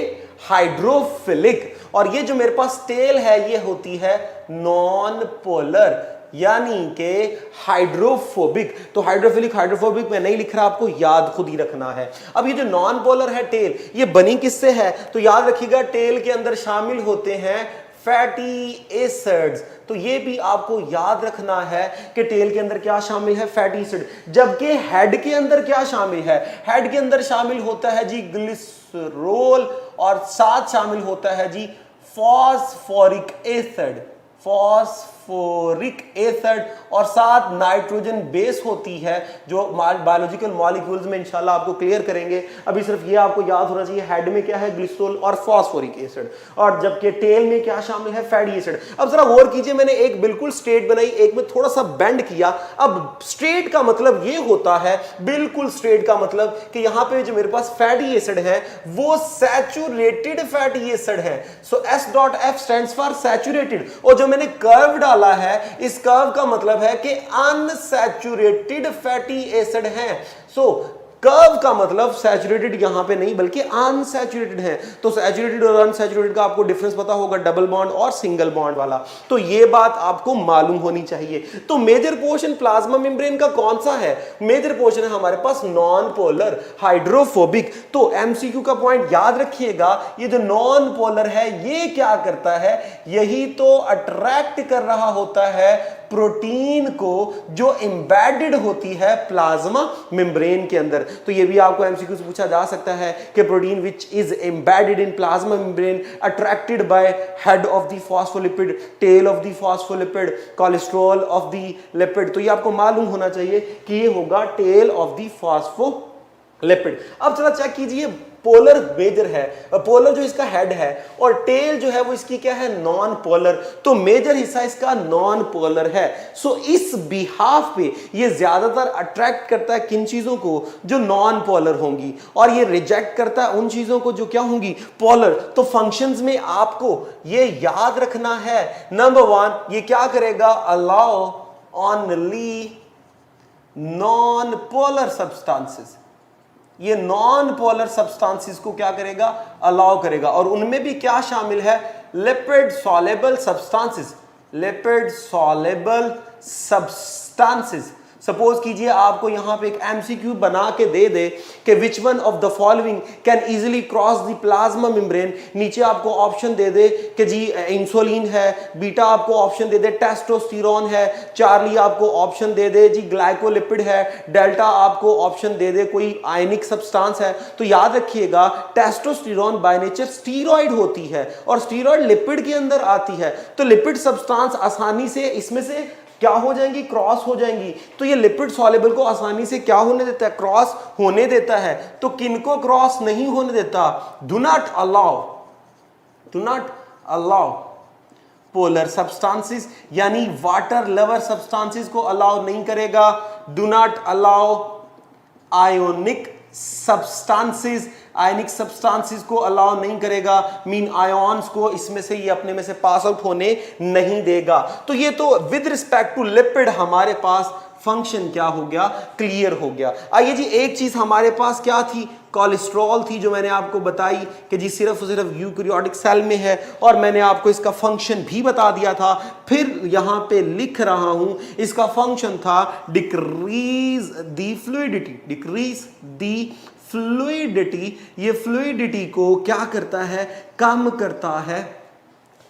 हाइड्रोफिलिक। और ये जो मेरे पास टेल है ये होती है नॉन पोलर, यानी कि हाइड्रोफोबिक। तो हाइड्रोफिलिक हाइड्रोफोबिक मैं नहीं लिख रहा, आपको याद खुद ही रखना है। अब ये जो नॉन पोलर है टेल, ये बनी किससे है, तो याद रखिएगा टेल के अंदर शामिल होते हैं फैटी एसिड्स। तो ये भी आपको याद रखना है कि टेल के अंदर क्या शामिल है, फैटी एसिड। जबकि हेड के अंदर क्या शामिल है, हेड के अंदर शामिल होता है जी ग्लिसरोल और साथ शामिल होता है जी फॉस्फोरिक एसिड, फॉस्फोरिक एसिड और साथ नाइट्रोजन बेस होती है जो बायोलॉजिकल मॉलिक्यूल्स में इंशाल्लाह आपको क्लियर करेंगे। अभी सिर्फ ये आपको याद होना चाहिए हेड में क्या है, ग्लिसरोल और फॉस्फोरिक एसिड, और जबकि टेल में क्या शामिल है, फैटी एसिड। अब जरा गौर कीजिए, मैंने एक बिल्कुल स्ट्रेट बनाई, एक में थोड़ा सा बेंड किया। अब स्ट्रेट का मतलब ये होता है, बिल्कुल स्ट्रेट का मतलब कि यहां पे जो मेरे पास फैटी एसिड है वो सैचुरेटेड फैटी एसिड है। सो S.F स्टैंड्स फॉर सैचुरेटेड। और जो मैंने कर्व डाला है इस कर्व का मतलब है कि अनसैचुरेटेड फैटी एसिड है। सो कर्व का मतलब सैचुरेटेड यहां पे नहीं बल्कि अनसैचुरेटेड है। तो सैचुरेटेड और अनसैचुरेटेड का आपको डिफरेंस पता होगा, डबल बॉन्ड और सिंगल बॉन्ड वाला। तो ये बात आपको मालूम होनी चाहिए। तो मेजर पोर्शन प्लाज्मा मेम्ब्रेन का कौन सा है, मेजर पोर्शन है हमारे पास नॉन पोलर हाइड्रोफोबिक। तो एमसीक्यू का पॉइंट याद रखिएगा, ये जो नॉन पोलर है ये क्या करता है, यही तो अट्रैक्ट कर रहा होता है प्रोटीन को जो एम्बेडेड होती है प्लाज्मा मेम्ब्रेन के अंदर। तो ये भी आपको एमसीक्यू से पूछा जा सकता है कि protein which is embedded in plasma membrane attracted by head of the phospholipid, tail of the phospholipid, cholesterol of the lipid. तो ये आपको मालूम होना चाहिए कि ये होगा टेल ऑफ द फॉस्फोलिपिड। अब चला चेक कीजिए, पोलर मेजर है, पोलर जो इसका हेड है और टेल जो है वो इसकी क्या है, नॉन पोलर। तो मेजर हिस्सा इसका नॉन पोलर है। सो इस बिहाफ पे ये ज्यादातर अट्रैक्ट करता है किन चीजों को, जो नॉन पोलर होंगी, और ये रिजेक्ट करता है उन चीजों को जो क्या होंगी, पोलर। तो फंक्शंस में आपको ये याद रखना है, नंबर 1 ये क्या करेगा, allow only non polar substances. ये नॉन पोलर सब्सटेंसेस को क्या करेगा, अलाउ करेगा। और उनमें भी क्या शामिल है, lipid soluble substances, lipid soluble substances. Suppose कीजिए आपको यहां पे एक एमसीक्यू बना के दे दे कि which one of the following can easily cross the plasma membrane. नीचे आपको ऑप्शन दे दे कि जी इंसुलिन है, बीटा आपको ऑप्शन दे दे टेस्टोस्टेरोन है, चार्ली आपको ऑप्शन दे दे जी ग्लाइकोलिपिड है, डेल्टा आपको ऑप्शन दे दे कोई आयनिक सब्सटेंस है। तो याद रखिएगा टेस्टोस्टेरोन बाय नेचर स्टीरॉयड होती है और स्टीरॉयड लिपिड के अंदर आती है। तो लिपिड सब्सटेंस आसानी से इसमें से क्या हो जाएंगी, क्रॉस हो जाएंगी। तो ये लिपिड सॉल्युबल को आसानी से क्या होने देता है, क्रॉस होने देता है। तो किनको क्रॉस नहीं होने देता, do not allow polar substances, यानी वाटर लवर सब्सटेंसेस को अलाउ नहीं करेगा। Do not allow ionic substances, ionic substances को अलाउ नहीं करेगा, मीन आयॉन्स को इसमें से ये अपने में से पास आउट होने नहीं देगा। तो ये तो विद रिस्पेक्ट टू लिपिड हमारे पास फंक्शन क्या हो गया, क्लियर हो गया। आइए जी, एक चीज हमारे पास क्या थी, कोलेस्ट्रॉल थी, जो मैंने आपको बताई कि जी सिर्फ यूकैरियोटिक सेल में है, और मैंने आपको इसका फंक्शन भी बता दिया था। फिर यहां पे लिख रहा हूं, इसका फंक्शन था decrease the fluidity, decrease the fluidity. ये फ्लूइडिटी को क्या करता है, कम करता है,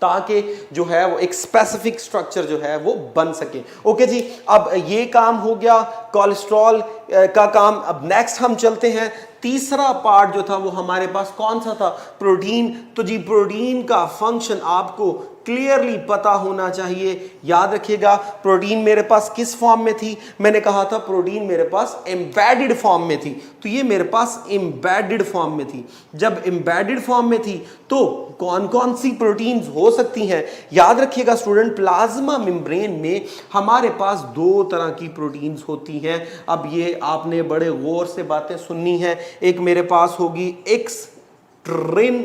ताकि जो है वो एक स्पेसिफिक स्ट्रक्चर जो है वो बन सके। ओके जी, अब ये काम हो गया कोलेस्ट्रॉल का काम। अब नेक्स्ट हम चलते हैं, तीसरा पार्ट जो था वो हमारे पास कौन सा था, प्रोटीन। तो जी प्रोटीन का फंक्शन आपको क्लियरली पता होना चाहिए। याद रखिएगा, प्रोटीन मेरे पास किस फॉर्म में थी, मैंने कहा था प्रोटीन मेरे पास एम्बेडेड फॉर्म में थी। तो ये मेरे पास एम्बेडेड फॉर्म में थी। जब एम्बेडेड फॉर्म में थी तो कौन कौन सी प्रोटीन्स हो सकती हैं, याद रखिएगा स्टूडेंट, प्लाज्मा मेम्ब्रेन में हमारे पास 2 तरह की प्रोटीन्स होती हैं। अब ये आपने बड़े गौर से बातें सुननी है। एक मेरे पास होगी एक्सट्रिंसिक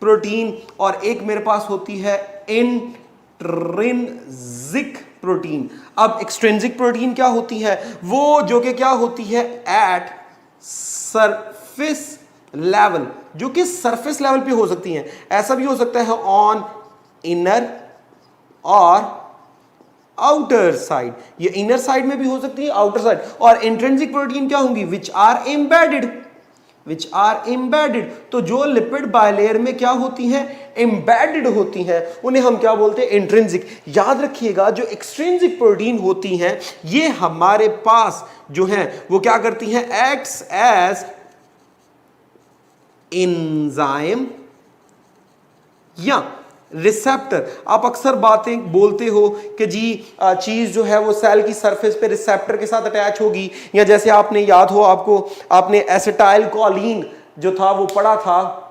प्रोटीन और एक मेरे पास होती है इंट्रिंसिक प्रोटीन। अब एक्सट्रिंसिक प्रोटीन क्या होती है, वो जो कि क्या होती है एट सरफेस लेवल, जो कि सरफेस लेवल पे हो सकती हैं। ऐसा भी हो सकता है ऑन इनर और आउटर साइड, ये इनर साइड में भी हो सकती है, आउटर साइड। और इंट्रिंसिक प्रोटीन क्या होंगी, विच आर एम्बेडेड। तो जो लिपिड बायलेयर में क्या होती हैं, एम्बेडेड होती हैं, उन्हें हम क्या बोलते हैं, इंट्रिंसिक। याद रखिएगा, जो एक्सट्रिंसिक प्रोटीन होती हैं ये हमारे पास जो हैं वो क्या करती हैं, एक्ट्स एज एंजाइम या रिसेप्टर। आप अक्सर बातें बोलते हो कि जी चीज जो है वो सेल की सरफेस पे रिसेप्टर के साथ अटैच होगी, या जैसे आपने याद हो आपको, आपने एसिटाइल कोलिन जो था वो पढ़ा था,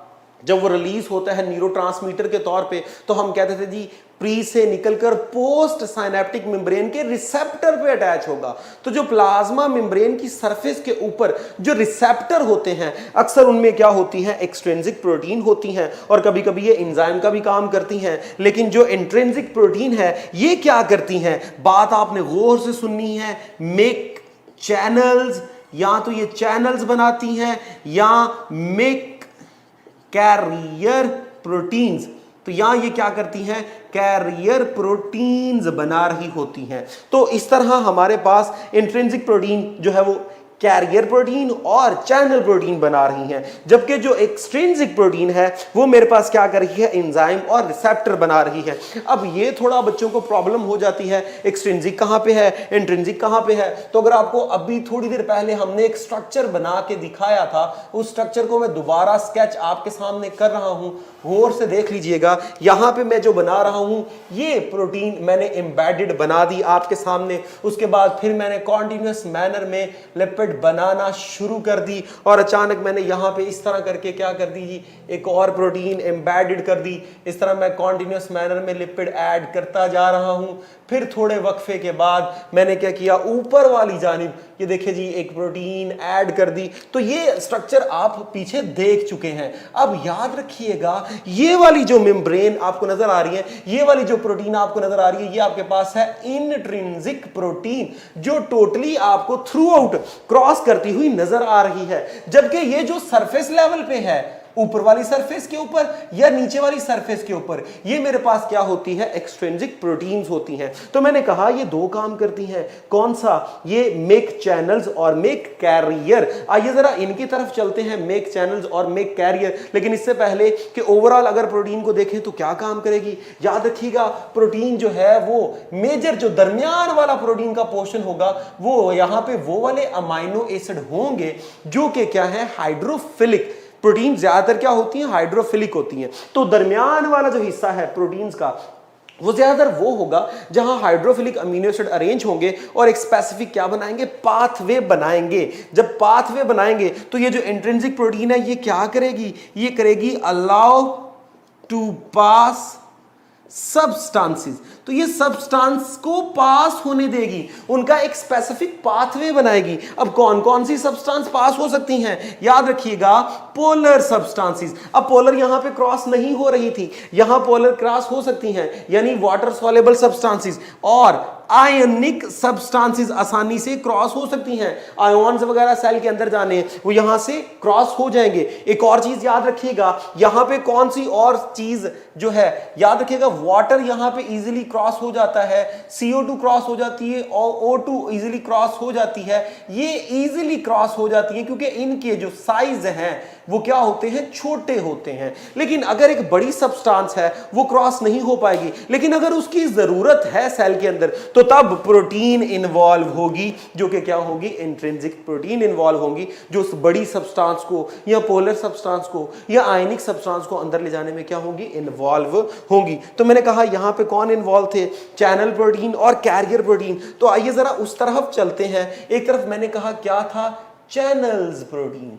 जब वो रिलीज होता है न्यूरोट्रांसमीटर के तौर पे, तो हम कहते थे जी प्री से निकलकर पोस्ट साइनेप्टिक मेम्ब्रेन के रिसेप्टर पे अटैच होगा। तो जो प्लाज्मा मेम्ब्रेन की सरफेस के ऊपर जो रिसेप्टर होते हैं, अक्सर उनमें क्या होती हैं, एक्सट्रिंसिक प्रोटीन होती हैं, और कभी कभी ये एंजाइम का भी काम करती हैं। लेकिन जो इंट्रिंसिक प्रोटीन है ये क्या करती हैं, बात आपने गौर से सुननी है, मेक चैनल्स, या तो ये चैनल्स बनाती हैं या मेक कैरियर प्रोटीन्स। तो यहां ये क्या करती हैं, कैरियर प्रोटीन्स बना रही होती हैं। तो इस तरह हमारे पास इंट्रिंसिक प्रोटीन जो है वो कैरियर प्रोटीन और चैनल प्रोटीन बना रही हैं, जबकि जो एक्सट्रिंसिक प्रोटीन है वो मेरे पास क्या कर रही है, एंजाइम और रिसेप्टर बना रही है। अब ये थोड़ा बच्चों को प्रॉब्लम हो जाती है, एक्सट्रिंसिक कहां पे है, इंट्रिंसिक कहां पे है। तो अगर आपको अभी थोड़ी देर पहले हमने एक स्ट्रक्चर बना के दिखाया था, उस स्ट्रक्चर को मैं दोबारा स्केच आपके सामने कर रहा हूं, गौर से देख लीजिएगा। यहां पे मैं जो बना रहा हूं ये प्रोटीन मैंने एम्बेडेड बना दी आपके सामने, उसके बाद फिर मैंने कॉन्टिन्यूअस मैनर में लिपिड बनाना शुरू कर दी और अचानक मैंने यहां पे इस तरह करके क्या कर दी जी, एक और प्रोटीन एम्बेडेड कर दी। इस तरह मैं कॉन्टिन्यूअस मैनर में लिपिड ऐड करता जा रहा हूं। फिर थोड़े वक्फे के बाद मैंने क्या किया, ऊपर वाली जानिब ये देखिए जी एक प्रोटीन ऐड कर दी। तो ये स्ट्रक्चर आप पीछे देख चुके हैं। अब याद रखिएगा ये वाली जो मेम्ब्रेन आपको नजर आ रही है, ये वाली जो प्रोटीन आपको नजर आ रही है, ये आपके पास है इंट्रिंसिक प्रोटीन जो टोटली आपको थ्रू आउट क्रॉस करती हुई नजर आ रही है। जबकि ये जो सरफेस लेवल पे है, ऊपर वाली सरफेस के ऊपर या नीचे वाली सरफेस के ऊपर, ये मेरे पास क्या होती है, एक्सट्रिंसिक प्रोटीन्स होती हैं। तो मैंने कहा ये दो काम करती हैं, कौन सा, ये मेक चैनल्स और मेक कैरियर। आइए जरा इनकी तरफ चलते हैं, मेक चैनल्स और मेक कैरियर। लेकिन इससे पहले कि ओवरऑल अगर प्रोटीन को देखें तो क्या काम करेगी, याद रखिएगा प्रोटीन जो है वो मेजर जो दरमियान वाला प्रोटीन का पोर्शन होगा वो यहां पे वो वाले अमाइनो एसिड होंगे जो कि क्या है, हाइड्रोफिलिक। प्रोटीन ज्यादातर क्या होती हैं, हाइड्रोफिलिक होती हैं। तो दरमियान वाला जो हिस्सा है प्रोटीन्स का वो ज्यादातर वो होगा जहां हाइड्रोफिलिक अमीनो एसिड अरेंज होंगे और एक स्पेसिफिक क्या बनाएंगे, पाथवे बनाएंगे। जब पाथवे बनाएंगे तो ये जो इंट्रिंसिक प्रोटीन है ये क्या करेगी, ये करेगी अलाउ टू पास सब्सटेंसेस। तो ये सब्सटेंस को पास होने देगी, उनका एक स्पेसिफिक पाथवे बनाएगी। अब कौन कौन सी सब्सटेंस पास हो सकती हैं, याद रखिएगा पोलर सब्सटेंसेस। अब पोलर यहां पे क्रॉस नहीं हो रही थी, यहां पोलर क्रॉस हो सकती हैं, यानी वाटर सॉल्युबल सब्सटेंसेस और आयनिक सब्सटेंसेस आसानी से क्रॉस हो सकती हैं। आयोन्स वगैरह सेल के अंदर जाने वो यहां से क्रॉस हो जाएंगे। एक और चीज याद रखिएगा, यहां पे कौन सी और चीज जो है, याद रखिएगा वाटर यहां पे इजीली क्रॉस हो जाता है, CO2 क्रॉस हो जाती है और O2 इजीली क्रॉस हो जाती है। ये इजीली क्रॉस हो जाती है क्योंकि इनके जो साइज हैं वो क्या होते हैं, छोटे होते हैं। लेकिन अगर एक बड़ी सब्सटेंस है वो क्रॉस नहीं हो पाएगी। लेकिन अगर उसकी जरूरत है सेल के अंदर तो तब प्रोटीन इन्वॉल्व होगी, जो कि क्या होगी, इंट्रिंसिक प्रोटीन इन्वॉल्व होगी, जो उस बड़ी सब्सटेंस को या पोलर सब्सटेंस को या आयनिक सब्सटेंस को अंदर ले जाने में क्या होगी, इन्वॉल्व होंगी। तो मैंने कहा यहां पे कौन इन्वॉल्व थे, चैनल प्रोटीन और कैरियर प्रोटीन। तो आइए जरा उस तरफ चलते हैं। एक तरफ मैंने कहा क्या था, चैनल्स प्रोटीन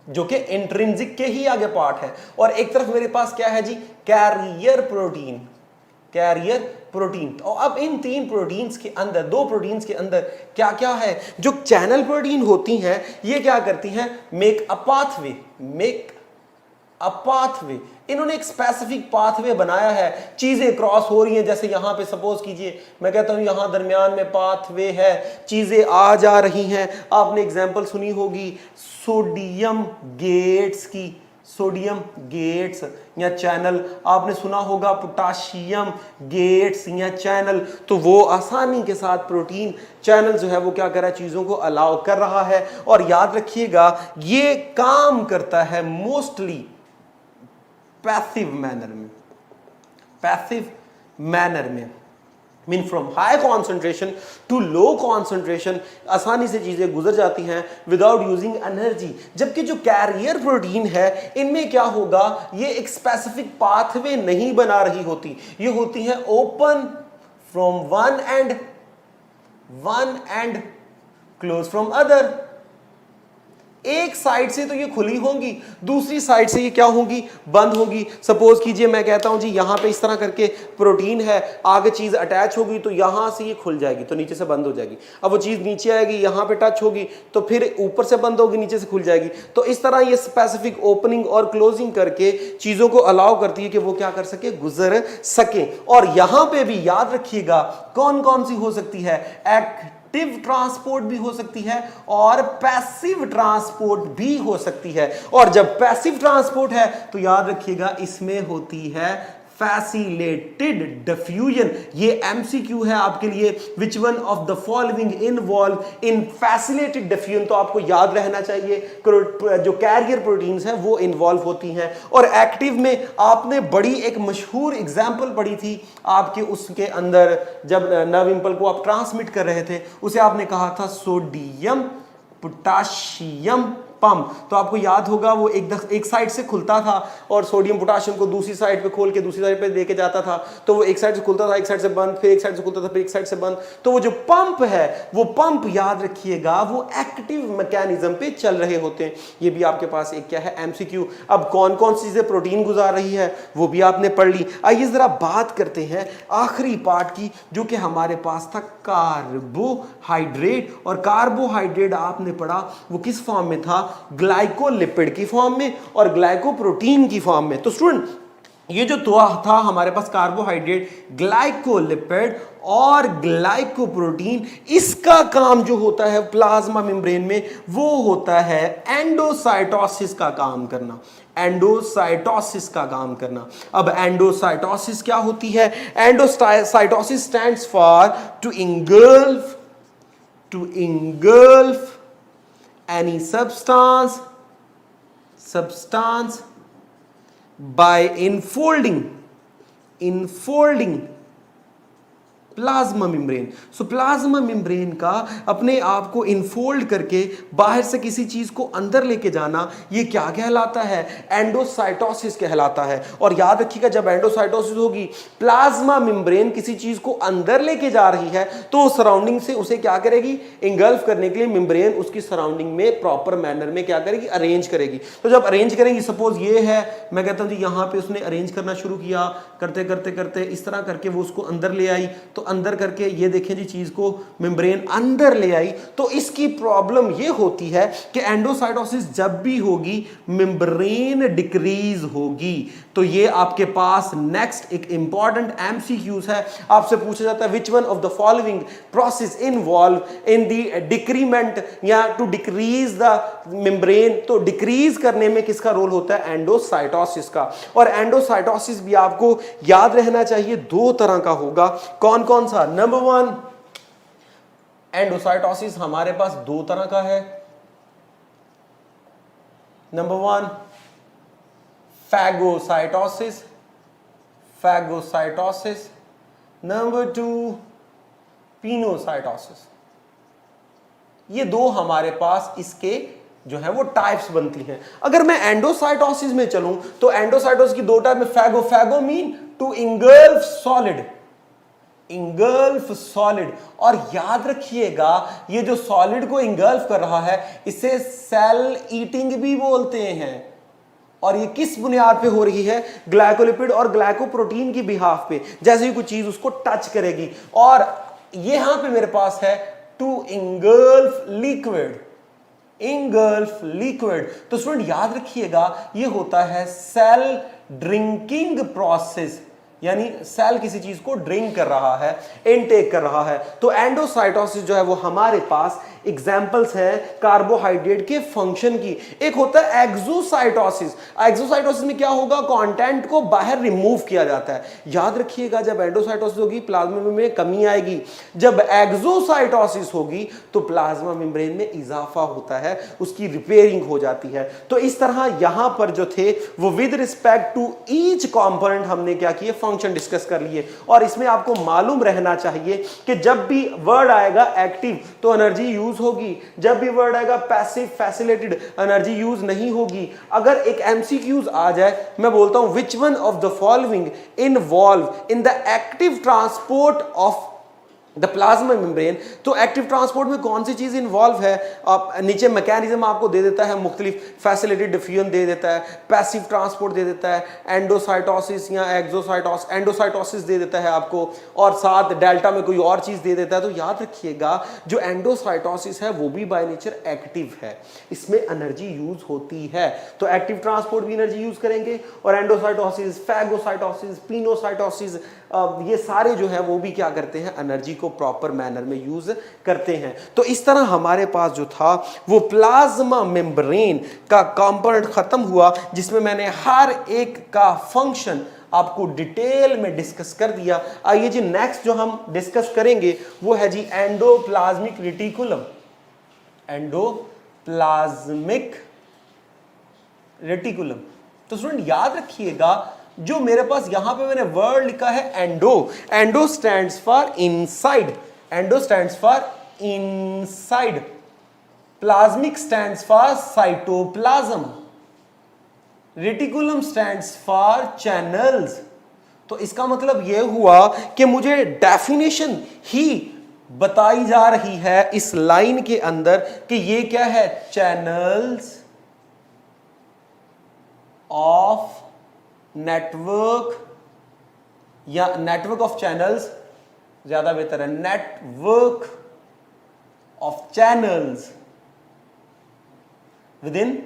जो कि इंट्रिंसिक के ही आगे पार्ट है, और एक तरफ मेरे पास क्या है जी, कैरियर प्रोटीन। Carrier protein. तो अब इन तीन प्रोटीन्स के अंदर, दो प्रोटीन्स के अंदर क्या क्या है, जो चैनल प्रोटीन होती हैं ये क्या करती हैं, make a pathway. Make a pathway, इन्होंने एक स्पेसिफिक पाथवे बनाया है। चीजें क्रॉस हो रही हैं, जैसे यहां पे सपोज कीजिए मैं कहता हूं यहां दरमियान में पाथवे है, चीजें आ जा रही हैं। आपने एग्जांपल सुनी होगी सोडियम गेट्स की, सोडियम गेट्स या चैनल। आपने सुना होगा पोटाशियम गेट्स या चैनल। तो वो आसानी के साथ प्रोटीन चैनल जो है वो क्या कर रहा है, चीजों को अलाउ कर रहा है। और याद रखिएगा ये काम करता है मोस्टली पैसिव मैनर में। पैसिव मैनर में mean from high concentration to low concentration आसानी से चीजें गुजर जाती हैं विदाउट यूजिंग एनर्जी। जबकि जो कैरियर प्रोटीन है इनमें क्या होगा, ये एक स्पेसिफिक पाथवे नहीं बना रही होती, ये होती है open from one and close from other. एक साइड से तो ये खुली होंगी, दूसरी साइड से ये क्या होंगी, बंद होगी। सपोज कीजिए मैं कहता हूं जी यहां पे इस तरह करके प्रोटीन है, आगे चीज अटैच होगी तो यहां से ये खुल जाएगी तो नीचे से बंद हो जाएगी। अब वो चीज नीचे आएगी, यहां पे टच होगी तो फिर ऊपर से बंद होगी, नीचे से खुल जाएगी। तो इस तरह ये स्पेसिफिक ओपनिंग और क्लोजिंग करके चीजों को अलाउ करती है कि वो क्या कर सके, गुजर सके। और यहां पे भी याद रखिएगा कौन कौन सी हो सकती है, एक्टिव ट्रांसपोर्ट भी हो सकती है और पैसिव ट्रांसपोर्ट भी हो सकती है। और जब पैसिव ट्रांसपोर्ट है तो याद रखिएगा इसमें होती है फैसिलिटेटेड डिफ्यूजन। ये एमसीक्यू है आपके लिए, विच one of the following involve in facilitated diffusion. तो आपको याद रहना चाहिए जो कैरियर प्रोटीन्स हैं वो इन्वॉल्व होती हैं। और एक्टिव में आपने बड़ी एक मशहूर एग्जांपल पढ़ी थी आपके उसके अंदर, जब नर्व इंपल्स को आप ट्रांसमिट कर रहे थे, उसे आपने कहा था सोडियम पोटाशियम पंप। तो आपको याद होगा वो एक साइड से खुलता था और सोडियम पोटाशियम को दूसरी साइड पे खोल के दूसरी साइड पे लेके जाता था। तो वो एक साइड से खुलता था, एक साइड से बंद, फिर एक साइड से खुलता था, फिर एक साइड से बंद। तो वो जो पंप है, वो पंप याद रखिएगा वो एक्टिव मैकेनिज्म पे चल रहे होते हैं। ये भी आपके पास एक क्या है, एमसीक्यू। अब कौन कौन सी चीजें प्रोटीन गुजार रही है वो भी आपने पढ़ ली। आइए जरा बात करते हैं आखिरी पार्ट की, जो कि हमारे पास था कार्बोहाइड्रेट। और कार्बोहाइड्रेट आपने पढ़ा वो किस फॉर्म में था, ग्लाइकोलिपिड की फॉर्म में और ग्लाइकोप्रोटीन की फॉर्म में। तो स्टूडेंट ये जो था हमारे पास कार्बोहाइड्रेट, ग्लाइकोलिपिड और ग्लाइकोप्रोटीन, इसका काम जो होता है प्लाज्मा मेम्ब्रेन में वो होता है एंडोसाइटोसिस का काम करना। एंडोसाइटोसिस का काम करना। अब एंडोसाइटोसिस क्या होती है? Endocytosis stands for to engulf any substance by enfolding plasma membrane. सो प्लाज्मा मेम्ब्रेन का अपने आप को इनफोल्ड करके बाहर से किसी चीज को अंदर लेके जाना, ये क्या कहलाता है? एंडोसाइटोसिस कहलाता है। और याद रखिएगा जब एंडोसाइटोसिस होगी, प्लाज्मा मेम्ब्रेन किसी चीज को अंदर लेके जा रही है तो सराउंडिंग से उसे क्या करेगी, इंगल्फ करने के लिए मेम्ब्रेन उसकी सराउंडिंग में प्रॉपर मैनर में क्या करेगी, अरेंज करेगी। तो जब अरेंज करेगी, सपोज ये है, मैं कहता हूं जी यहां पे उसने अरेंज करना शुरू किया, करते करते करते इस तरह करके वो उसको अंदर ले आई। तो अंदर करके ये देखें जी चीज को मेम्ब्रेन अंदर ले आई। तो इसकी प्रॉब्लम ये होती है कि एंडोसाइटोसिस जब भी होगी मेम्ब्रेन डिक्रीज होगी। तो ये आपके पास नेक्स्ट एक इंपॉर्टेंट एमसीक्यूज है, आपसे पूछा जाता है विच one of the following process involve in the decrement या टू डिक्रीज द मेम्ब्रेन। तो डिक्रीज करने में किसका रोल होता है? एंडोसाइटोसिस का। और एंडोसाइटोसिस भी आपको याद रहना चाहिए दो तरह का होगा। कौन कौन सा? नंबर वन, एंडोसाइटोसिस हमारे पास दो तरह का है। Number one, phagocytosis. Number two, pinocytosis. ये दो हमारे पास इसके जो है वो टाइप्स बनती हैं। अगर मैं एंडोसाइटोसिस में चलूं तो एंडोसाइटोसिस की दो टाइप में, फैगो मीन टू इंगल्फ सॉलिड। और याद रखिएगा ये जो सॉलिड को इंगल्फ कर रहा है इसे सेल ईटिंग भी बोलते हैं। और ये किस बुनियाद पे हो रही है? ग्लाइकोलिपिड और ग्लाइकोप्रोटीन की बिहाफ पे। जैसे ही कोई चीज उसको टच करेगी, और यहां पे मेरे पास है टू इंगल्फ लिक्विड। तो स्टूडेंट याद रखिएगा ये होता है सेल ड्रिंकिंग प्रोसेस, यानी सेल किसी चीज को ड्रिंक कर रहा है, इनटेक कर रहा है। तो एंडोसाइटोसिस जो है वो हमारे पास एग्जाम्पल्स हैं कार्बोहाइड्रेट के फंक्शन की। एक होता है एक्सोसाइटोसिस में क्या होगा, कंटेंट को बाहर रिमूव किया जाता है। याद रखिएगा जब एंडोसाइटोसिस होगी प्लाज्मा में कमी आएगी, जब एक्सोसाइटोसिस होगी तो प्लाज्मा मेम्ब्रेन में इजाफा होता है, उसकी रिपेयरिंग हो जाती है। तो इस तरह यहां पर जो थे वो with respect to each component हमने क्या किए, फंक्शन डिस्कस कर लिए। और इसमें आपको मालूम रहना चाहिए कि जब भी वर्ड आएगा एक्टिव तो एनर्जी यूज होगी, जब भी वर्ड आएगा पैसिव फैसिलिटेटेड एनर्जी यूज नहीं होगी। अगर एक एमसीक्यूज आ जाए, मैं बोलता हूं विच one of the following involve in the active transport of the plasma membrane, तो एक्टिव ट्रांसपोर्ट में कौन सी चीज इन्वॉल्व है? आप नीचे मैकेनिज्म आपको दे देता है, मुख्तलिफ फैसिलिटेटेड डिफ्यूजन दे देता है, पैसिव ट्रांसपोर्ट दे देता है, एंडोसाइटोसिस या एंडोसाइटोसिस दे देता है आपको, और साथ डेल्टा में कोई और चीज दे देता है। तो याद रखिएगा जो एंडोसाइटोसिस है वो भी बाय नेचर एक्टिव है, इसमें एनर्जी यूज होती है। तो एक्टिव ट्रांसपोर्ट भी एनर्जी यूज करेंगे, और एंडोसाइटोसिस, फैगोसाइटोसिस, पिनोसाइटोसिस, ये सारे जो है वो भी क्या करते हैं, एनर्जी को प्रॉपर मैनर में यूज करते हैं। तो इस तरह हमारे पास जो था वो प्लाज्मा मेम्ब्रेन का कंपोनेंट खत्म हुआ, जिसमें मैंने हर एक का फंक्शन आपको डिटेल में डिस्कस कर दिया। आइए जी नेक्स्ट जो हम डिस्कस करेंगे वो है जी एंडोप्लाज्मिक रेटिकुलम। Endoplasmic reticulum. तो स्टूडेंट याद रखिएगा जो मेरे पास यहां पे मैंने वर्ड लिखा है endo, endo stands for inside, endo stands for inside, plasmic stands for cytoplasm, reticulum stands for channels. तो इसका मतलब यह हुआ कि मुझे डेफिनेशन ही बताई जा रही है इस लाइन के अंदर कि ये क्या है, चैनल्स ऑफ नेटवर्क, या नेटवर्क ऑफ चैनल्स ज्यादा बेहतर है, network of channels with in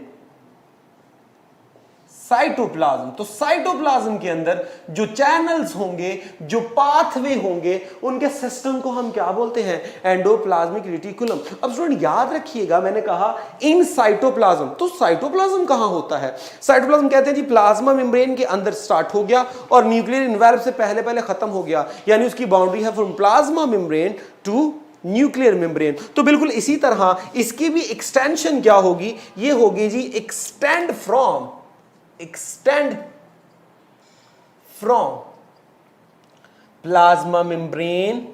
cytoplasm. तो साइटोप्लाज्म के अंदर जो चैनल्स होंगे, जो पाथवे होंगे, उनके सिस्टम को हम क्या बोलते हैं, एंडोप्लाज्मिक रेटिकुलम। अब स्टूडेंट याद रखिएगा मैंने कहा इन साइटोप्लाज्म, तो साइटोप्लाज्म कहां होता है, साइटोप्लाज्म कहते हैं जी प्लाज्मा मेम्ब्रेन के अंदर स्टार्ट हो गया और न्यूक्लियर इन्वेल्व से पहले पहले खत्म हो गया, यानी उसकी बाउंड्री है from plasma membrane to nuclear membrane. तो बिल्कुल इसी तरह इसकी भी एक्सटेंशन क्या होगी, ये होगी जी extend from plasma membrane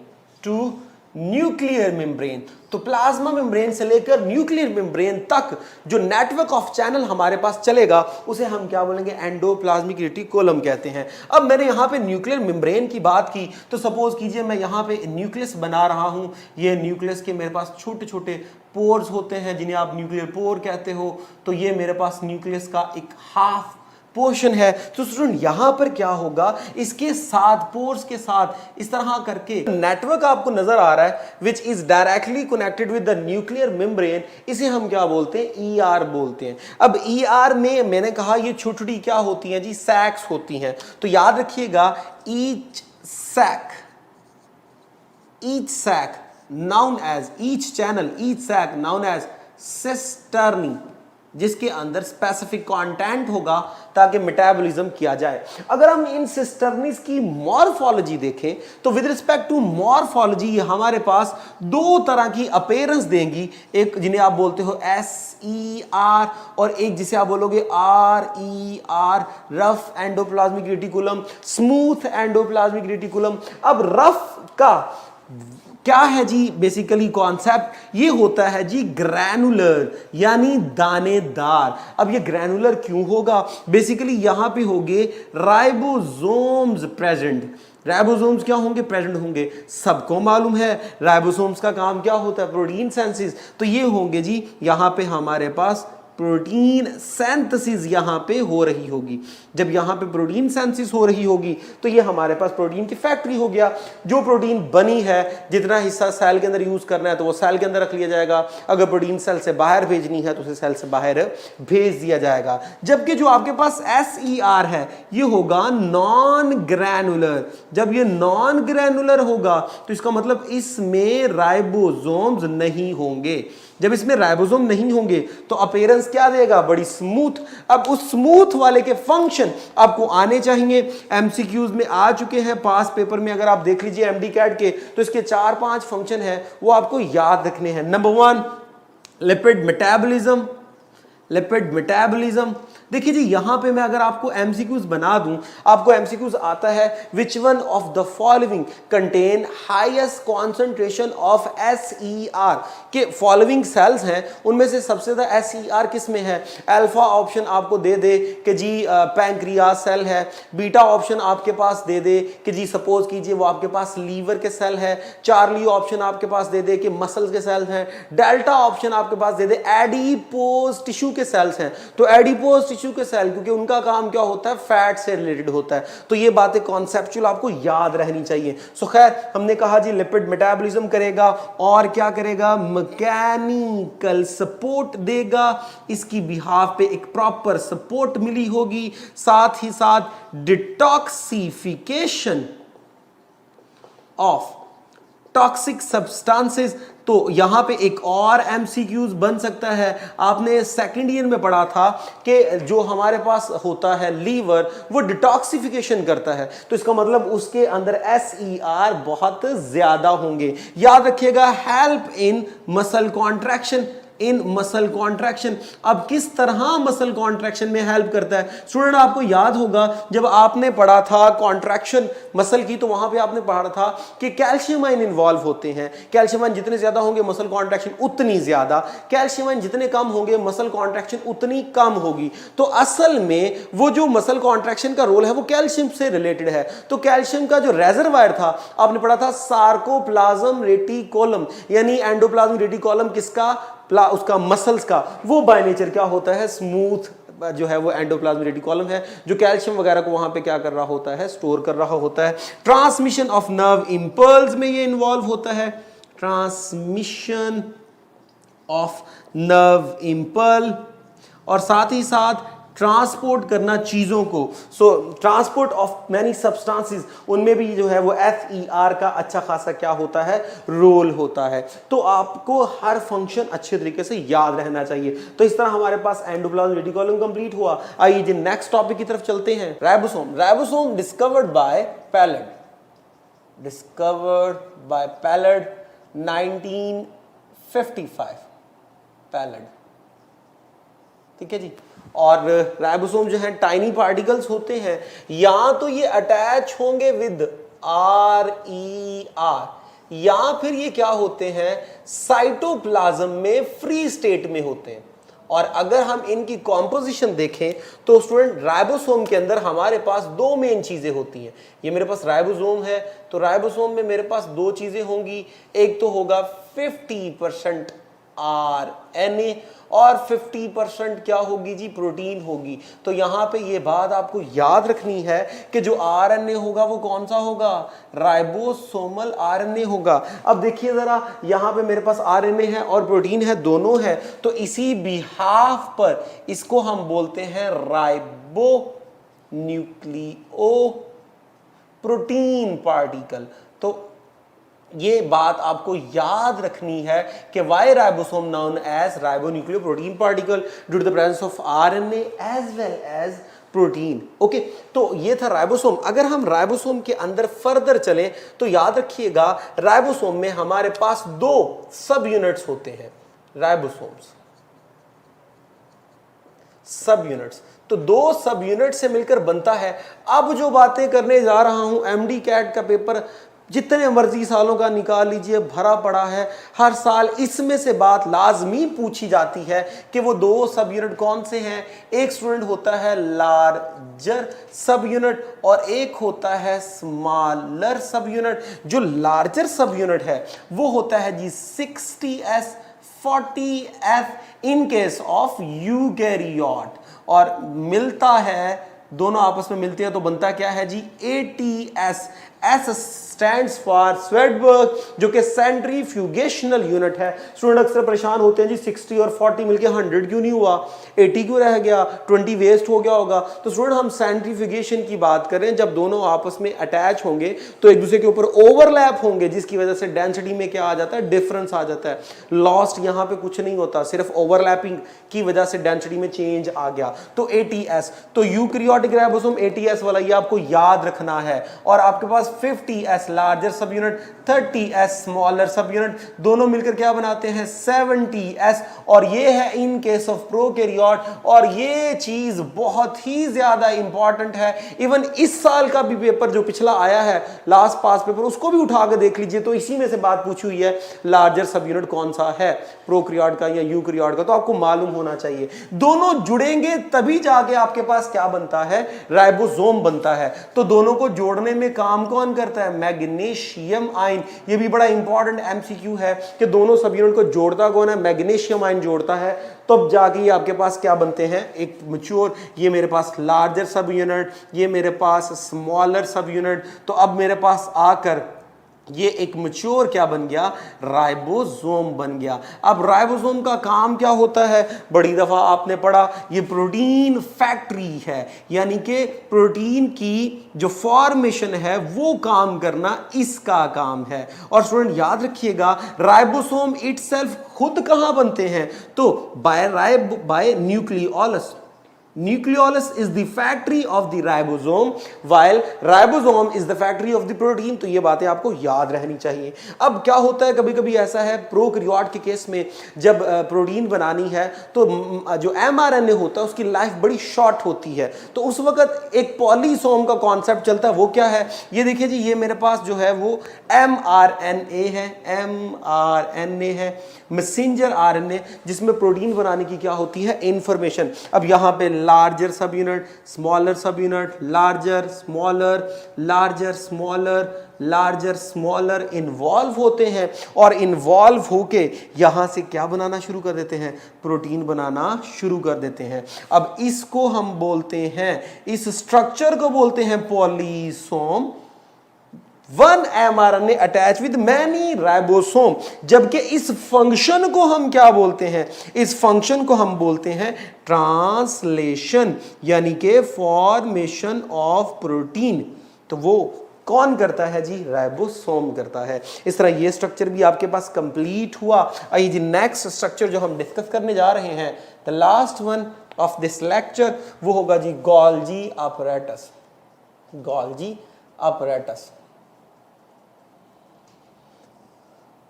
to nuclear membrane. तो प्लाज्मा मेम्ब्रेन से लेकर न्यूक्लियर मेम्ब्रेन तक जो नेटवर्क ऑफ चैनल हमारे पास चलेगा उसे हम क्या बोलेंगे, एंडोप्लाज्मिक रेटिकुलम कहते हैं। अब मैंने यहां पे न्यूक्लियर मेम्ब्रेन की बात की, तो सपोज कीजिए मैं यहां पे न्यूक्लियस बना रहा हूं, ये न्यूक्लियस के मेरे पास छोटे छोटे पोर्स होते हैं जिन्हें आप न्यूक्लियर पोर कहते हो। तो ये मेरे पास न्यूक्लियस का एक हाफ पोर्शन है। तो स्टूडेंट यहां पर क्या होगा, इसके साथ पोर्स के साथ इस तरह करके नेटवर्क आपको नजर आ रहा है which is directly connected with the nuclear membrane, इसे हम क्या बोलते हैं, ईआर बोलते हैं। अब ईआर में मैंने कहा ये छोटी छोटी क्या होती हैं जी, सैक्स होती हैं। तो याद रखिएगा each sac known as, each channel, each sac known as cisternae, जिसके अंदर स्पेसिफिक कंटेंट होगा ताकि मेटाबॉलिज्म किया जाए। अगर हम इन सिस्टर्नीज की मॉर्फोलॉजी देखें तो विद रिस्पेक्ट टू मॉर्फोलॉजी हमारे पास दो तरह की अपीयरेंस देंगी, एक जिन्हें आप बोलते हो SER और एक जिसे आप बोलोगे RER, rough endoplasmic reticulum, smooth endoplasmic reticulum. अब रफ का क्या है जी, बेसिकली कॉन्सेप्ट ये होता है जी ग्रैनुलर, यानी दानेदार। अब ये ग्रैनुलर क्यों होगा, बेसिकली यहां पे होंगे राइबोसोम्स प्रेजेंट। राइबोसोम्स क्या होंगे, प्रेजेंट होंगे। सबको मालूम है राइबोसोम्स का काम क्या होता है, प्रोटीन सिंथेसिस। तो ये होंगे जी यहां पे हमारे पास प्रोटीन सिंथेसिस यहां पे हो रही होगी। जब यहां पे प्रोटीन सिंथेसिस हो रही होगी तो ये हमारे पास प्रोटीन की फैक्ट्री हो गया। जो प्रोटीन बनी है, जितना हिस्सा सेल के अंदर यूज करना है तो वो सेल के अंदर रख लिया जाएगा, अगर प्रोटीन सेल से बाहर भेजनी है तो उसे सेल से बाहर भेज दिया जाएगा। जबकि जो आपके पास SER है ये होगा नॉन ग्रैनुलर। जब ये नॉन ग्रैनुलर होगा तो इसका मतलब इसमें राइबोसोम्स नहीं होंगे। जब इसमें राइबोसोम नहीं होंगे तो अपीयरेंस क्या देगा, बड़ी स्मूथ। अब उस स्मूथ वाले के फंक्शन आपको आने चाहिए, एमसीक्यूज में आ चुके हैं, पास पेपर में अगर आप देख लीजिए एमडी कैट के तो इसके 4-5 फंक्शन है वो आपको याद रखने हैं। Number 1 lipid metabolism, lipid metabolism. देखिए जी यहां पे मैं अगर आपको एमसीक्यूज बना दूं, आपको एमसीक्यूज आता है विच one of the following contain highest concentration of SER, के फॉलोइंग सेल्स हैं उनमें से सबसे ज्यादा SER किस में है। अल्फा ऑप्शन आपको दे दे कि जी पैंक्रियास सेल है, बीटा ऑप्शन आपके पास दे दे कि जी सपोज कीजिए वो आपके पास लीवर के सेल है, चार्ली ऑप्शन आपके पास दे दे कि मसल्स के सेल्स हैं, डेल्टा ऑप्शन आपके पास दे दे एडिपोज टिश्यू के सेल्स हैं। तो एडिपोज टिश्यू के सेल क्योंकि उनका काम क्या होता है, फैट से रिलेटेड होता है। तो ये बातें कॉन्सेप्चुअल आपको याद रहनी चाहिए। सो खैर हमने कहा जी लिपिड मेटाबॉलिज्म करेगा और क्या करेगा, मैकेनिकल सपोर्ट देगा, इसकी बिहाफ पे एक प्रॉपर सपोर्ट मिली होगी, साथ ही साथ डिटॉक्सिफिकेशन ऑफ टॉक्सिक सब्सटेंसेस। तो यहां पे एक और एमसीक्यूज बन सकता है। आपने सेकंड ईयर में पढ़ा था कि जो हमारे पास होता है लीवर वो डिटॉक्सिफिकेशन करता है, तो इसका मतलब उसके अंदर SER बहुत ज्यादा होंगे। याद रखिएगा, help in muscle contraction, in muscle contraction. अब किस तरह मसल कॉन्ट्रैक्शन में हेल्प करता है स्टूडेंट, आपको याद होगा जब आपने पढ़ा था कॉन्ट्रैक्शन मसल की, तो वहां पे आपने पढ़ा था कि कैल्शियम आयन इन्वॉल्व होते हैं। कैल्शियम आयन जितने ज्यादा होंगे मसल कॉन्ट्रैक्शन उतनी ज्यादा, कैल्शियम आयन जितने कम होंगे मसल कॉन्ट्रैक्शन उतनी कम होगी। तो असल में वो जो मसल कॉन्ट्रैक्शन का रोल है वो कैल्शियम से रिलेटेड है। तो कैल्शियम का जो रेजर्वायर था आपने पढ़ा था सार्कोप्लाज्म रेटिकुलम, यानी एंडोप्लाज्म रेटिकुलम किसका, उसका मसल्स का। वो बाय नेचर क्या होता है, स्मूथ जो है वो एंडोप्लाज्म रेटिकुलम है, जो कैल्शियम वगैरह को वहां पे क्या कर रहा होता है, स्टोर कर रहा होता है। ट्रांसमिशन ऑफ नर्व इंपल्स में ये इन्वॉल्व होता है, ट्रांसमिशन ऑफ नर्व इंपल, और साथ ही साथ ट्रांसपोर्ट करना चीजों को। सो ट्रांसपोर्ट ऑफ मैनी सब्सटेंसेस, उनमें भी जो है वो SER का अच्छा खासा क्या होता है, रोल होता है। तो आपको हर फंक्शन अच्छे तरीके से याद रहना चाहिए। तो इस तरह हमारे पास एंडोप्लाज्म रेटिकुलम कंप्लीट हुआ। आइए जी नेक्स्ट टॉपिक की तरफ चलते हैं। Ribosome. Ribosome discovered by pallid, discovered by pallid 1955, pallid, ठीक है जी। और राइबोसोम जो है टाइनी पार्टिकल्स होते हैं, या तो ये अटैच होंगे विद RER, या फिर ये क्या होते हैं, साइटोप्लाज्म में फ्री स्टेट में होते हैं। और अगर हम इनकी कॉम्पोजिशन देखें तो स्टूडेंट राइबोसोम के अंदर हमारे पास दो मेन चीजें होती हैं। ये मेरे पास राइबोसोम है, तो राइबोसोम में मेरे पास दो चीजें होंगी, एक तो होगा 50% RNA और 50% क्या होगी जी, प्रोटीन होगी। तो यहां पे ये बात आपको याद रखनी है कि जो RNA होगा वो कौन सा होगा, राइबोसोमल RNA होगा। अब देखिए जरा, यहां पे मेरे पास RNA है और प्रोटीन है, दोनों है, तो इसी बिहाफ पर इसको हम बोलते हैं राइबो न्यूक्लियो प्रोटीन पार्टिकल। तो ये बात आपको याद रखनी है कि why ribosome known as ribonucleo protein particle due to the presence of RNA as well as protein. Okay, तो ये था राइबोसोम। अगर हम राइबोसोम के अंदर फर्दर चलें तो याद रखिएगा राइबोसोम में हमारे पास दो सब यूनिट्स होते हैं, राइबोसोम्स सब यूनिट्स। तो दो सब यूनिट से मिलकर बनता है। अब जो बातें करने जा रहा हूं, MD कैट का पेपर जितने मर्जी सालों का निकाल लीजिए, भरा पड़ा है। हर साल इसमें से बात लाजमी पूछी जाती है कि वो दो सब यूनिट कौन से हैं। एक स्टूडेंट होता है लार्जर सब यूनिट और एक होता है स्मॉलर सब यूनिट। जो लार्जर सब यूनिट है वो होता है जी 60S 40F in case of eukaryote, और मिलता है, दोनों आपस में मिलते हैं तो बनता क्या है जी 80S। S stands for Svedberg, जो कि सेंट्रीफ्यूगेशनल यूनिट है। स्टूडेंट अक्सर परेशान होते हैं जी 60 और 40 मिलके 100 क्यों नहीं हुआ, 80 क्यों रह गया, 20 वेस्ट हो गया होगा। तो स्टूडेंट हम सेंट्रीफ्यूगेशन की बात करें, जब दोनों आपस में अटैच होंगे तो एक दूसरे के ऊपर ओवरलैप होंगे, जिसकी वजह से डेंसिटी में क्या आ जाता है, डिफरेंस आ जाता है। लॉस्ट यहां पे कुछ नहीं होता, सिर्फ ओवरलैपिंग की वजह से डेंसिटी में चेंज आ गया। तो 80S, तो यूकैरियोटिक राइबोसोम 80S वाला, ये आपको याद रखना है। और आपके पास 50S लार्जर सब यूनिट, 30S स्मॉलर सब यूनिट, दोनों मिलकर क्या बनाते हैं 70S। और ये है इन केस ऑफ प्रोकैरियोट। और ये चीज बहुत ही ज्यादा इंपॉर्टेंट है। इवन इस साल का भी पेपर जो पिछला आया है, लास्ट पास पेपर, उसको भी उठा के देख लीजिए, तो इसी में से बात पूछी हुई है लार्जर सब यूनिट कौन सा है, प्रोकैरियोट का या यूकैरियोट का। तो आपको मालूम होना चाहिए, दोनों जुड़ेंगे तभी जाके आपके पास क्या बनता है, राइबोसोम बनता है। तो दोनों को जोड़ने में काम कौन करता है, मैग्नीशियम आयन। ये भी बड़ा इंपॉर्टेंट MCQ है कि दोनों सब यूनिट को जोड़ता कौन है, मैग्नीशियम आयन जोड़ता है। तब जाके ये आपके पास क्या बनते हैं, एक मैच्योर, ये मेरे पास लार्जर सब यूनिट, ये मेरे पास स्मॉलर सब यूनिट। तो अब मेरे पास आकर ये एक मैच्योर क्या बन गया, राइबोसोम बन गया। अब राइबोसोम का काम क्या होता है, बड़ी दफा आपने पढ़ा, ये प्रोटीन फैक्ट्री है, यानी कि प्रोटीन की जो फॉर्मेशन है वो काम करना इसका काम है। और स्टूडेंट याद रखिएगा, राइबोसोम इटसेल्फ खुद कहां बनते हैं, तो by nucleolus. Nucleolus is the factory of the ribosome while ribosome is the factory of the protein। तो ये बातें आपको याद रहनी चाहिए। अब क्या होता है, कभी कभी ऐसा है प्रोकैरियोट के केस में, जब प्रोटीन बनानी है तो जो mRNA होता है उसकी लाइफ बड़ी शॉर्ट होती है, तो उस वक्त एक पॉलीसोम का कॉन्सेप्ट चलता है। वो क्या है, ये देखिए जी, ये मेरे पास जो है वो mRNA है, mRNA है, मैसेंजर आरएनए, जिसमें प्रोटीन बनाने की क्या होती है, इंफॉर्मेशन। अब यहां पे लार्जर सब यूनिट, स्मॉलर सब unit, larger smaller, larger smaller, larger smaller involve होते हैं, और इन्वॉल्व होके यहां से क्या बनाना शुरू कर देते हैं, प्रोटीन बनाना शुरू कर देते हैं। अब इसको हम बोलते हैं, इस स्ट्रक्चर को बोलते हैं polysome. One mRNA attach with many ribosome. जबकि इस फंक्शन को हम क्या बोलते हैं, इस फंक्शन को हम बोलते हैं ट्रांसलेशन, यानी कि फॉर्मेशन ऑफ प्रोटीन। तो वो कौन करता है जी, राइबोसोम करता है। इस तरह ये स्ट्रक्चर भी आपके पास कंप्लीट हुआ। आइए जी, नेक्स्ट स्ट्रक्चर जो हम डिस्कस करने जा रहे हैं, the last one of this lecture, वो होगा जी गोल्जी अपैरेटस। Golgi apparatus.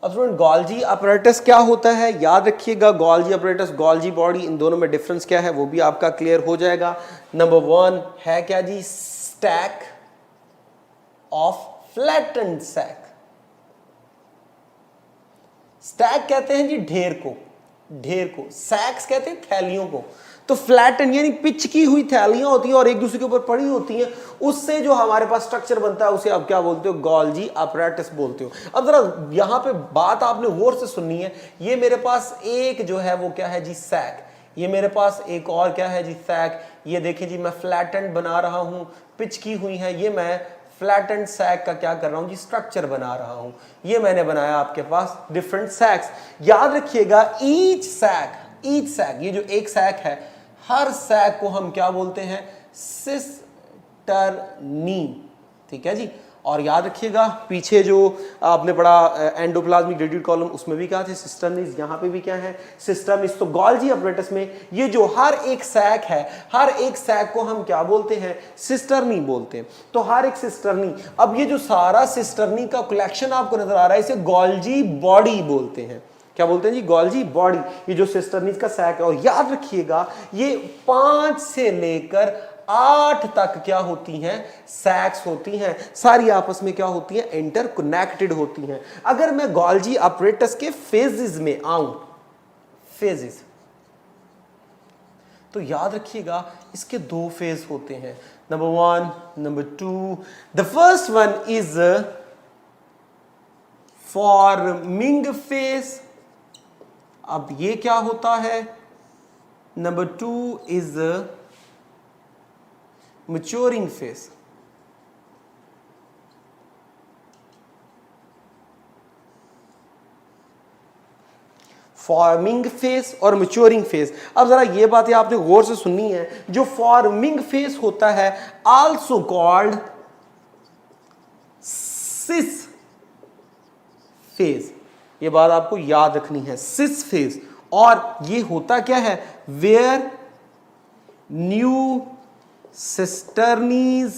अब स्टूडेंट, गोल्जी अपैरेटस क्या होता है, याद रखिएगा, गोल्जी अपैरेटस, गोल्जी बॉडी, इन दोनों में डिफरेंस क्या है वो भी आपका क्लियर हो जाएगा। नंबर 1 है क्या जी, stack of flattened sac. Stack कहते हैं जी ढेर को, ढेर को, सैक्स कहते हैं थैलियों को। तो फ्लैटेंड यानी पिचकी हुई थैलियां होती हैं और एक दूसरे के ऊपर पड़ी होती हैं, उससे जो हमारे पास स्ट्रक्चर बनता है उसे आप क्या बोलते हो, गोल्जी अपैरेटस बोलते हो। अब जरा यहां पे बात आपने गौर से सुननी है। ये मेरे पास एक जो है वो क्या है जी, सैक। ये मेरे पास एक और क्या है जी, सैक। ये देखिए जी, मैं फ्लैटेंड बना रहा हूं, पिचकी हुई है, ये मैं फ्लैटेंड सैक का क्या कर रहा हूं जी, स्ट्रक्चर बना रहा हूं। ये मैंने बनाया आपके पास डिफरेंट सैक्स। याद रखिएगा, ईच सैक, ये जो एक सैक है, हर सैक को हम क्या बोलते हैं, सिस्टर्नी। ठीक है जी। और याद रखिएगा, पीछे जो आपने पढ़ा एंडोप्लाज्मिक रेडियल कॉलम, उसमें भी क्या थे, सिस्टर्नीज। यहां पे भी क्या है, सिस्टर्नीज। तो गोल्जी अपैरेटस में ये जो हर एक सैक है, हर एक सैक को हम क्या बोलते हैं, सिस्टर्नी बोलते हैं। तो हर एक सिस्टर्नी, अब ये जो सारा सिस्टर्नी का कलेक्शन आपको नजर आ रहा है, इसे गोल्जी बॉडी बोलते हैं। क्या बोलते हैं जी, गोल्जी बॉडी। ये जो सिस्टर्नीज का सैक है, और याद रखिएगा ये 5 से लेकर 8 तक क्या होती हैं, सैक्स होती हैं। सारी आपस में क्या होती हैं, इंटरकनेक्टेड होती हैं। अगर मैं गोल्जी अपैरेटस के फेजेस में आऊं, फेजेस, तो याद रखिएगा इसके 2 फेज होते हैं, number 1, number 2। The first one is forming phase. अब ये क्या होता है, number 2 is maturing phase. Forming phase और मैच्योरिंग फेज। अब जरा ये बातें आपने गौर से सुननी है। जो फॉर्मिंग फेज होता है, आल्सो कॉल्ड सिस फेज, ये बात आपको याद रखनी है, सिस फेज। और ये होता क्या है, वेयर न्यू सिस्टर्नीज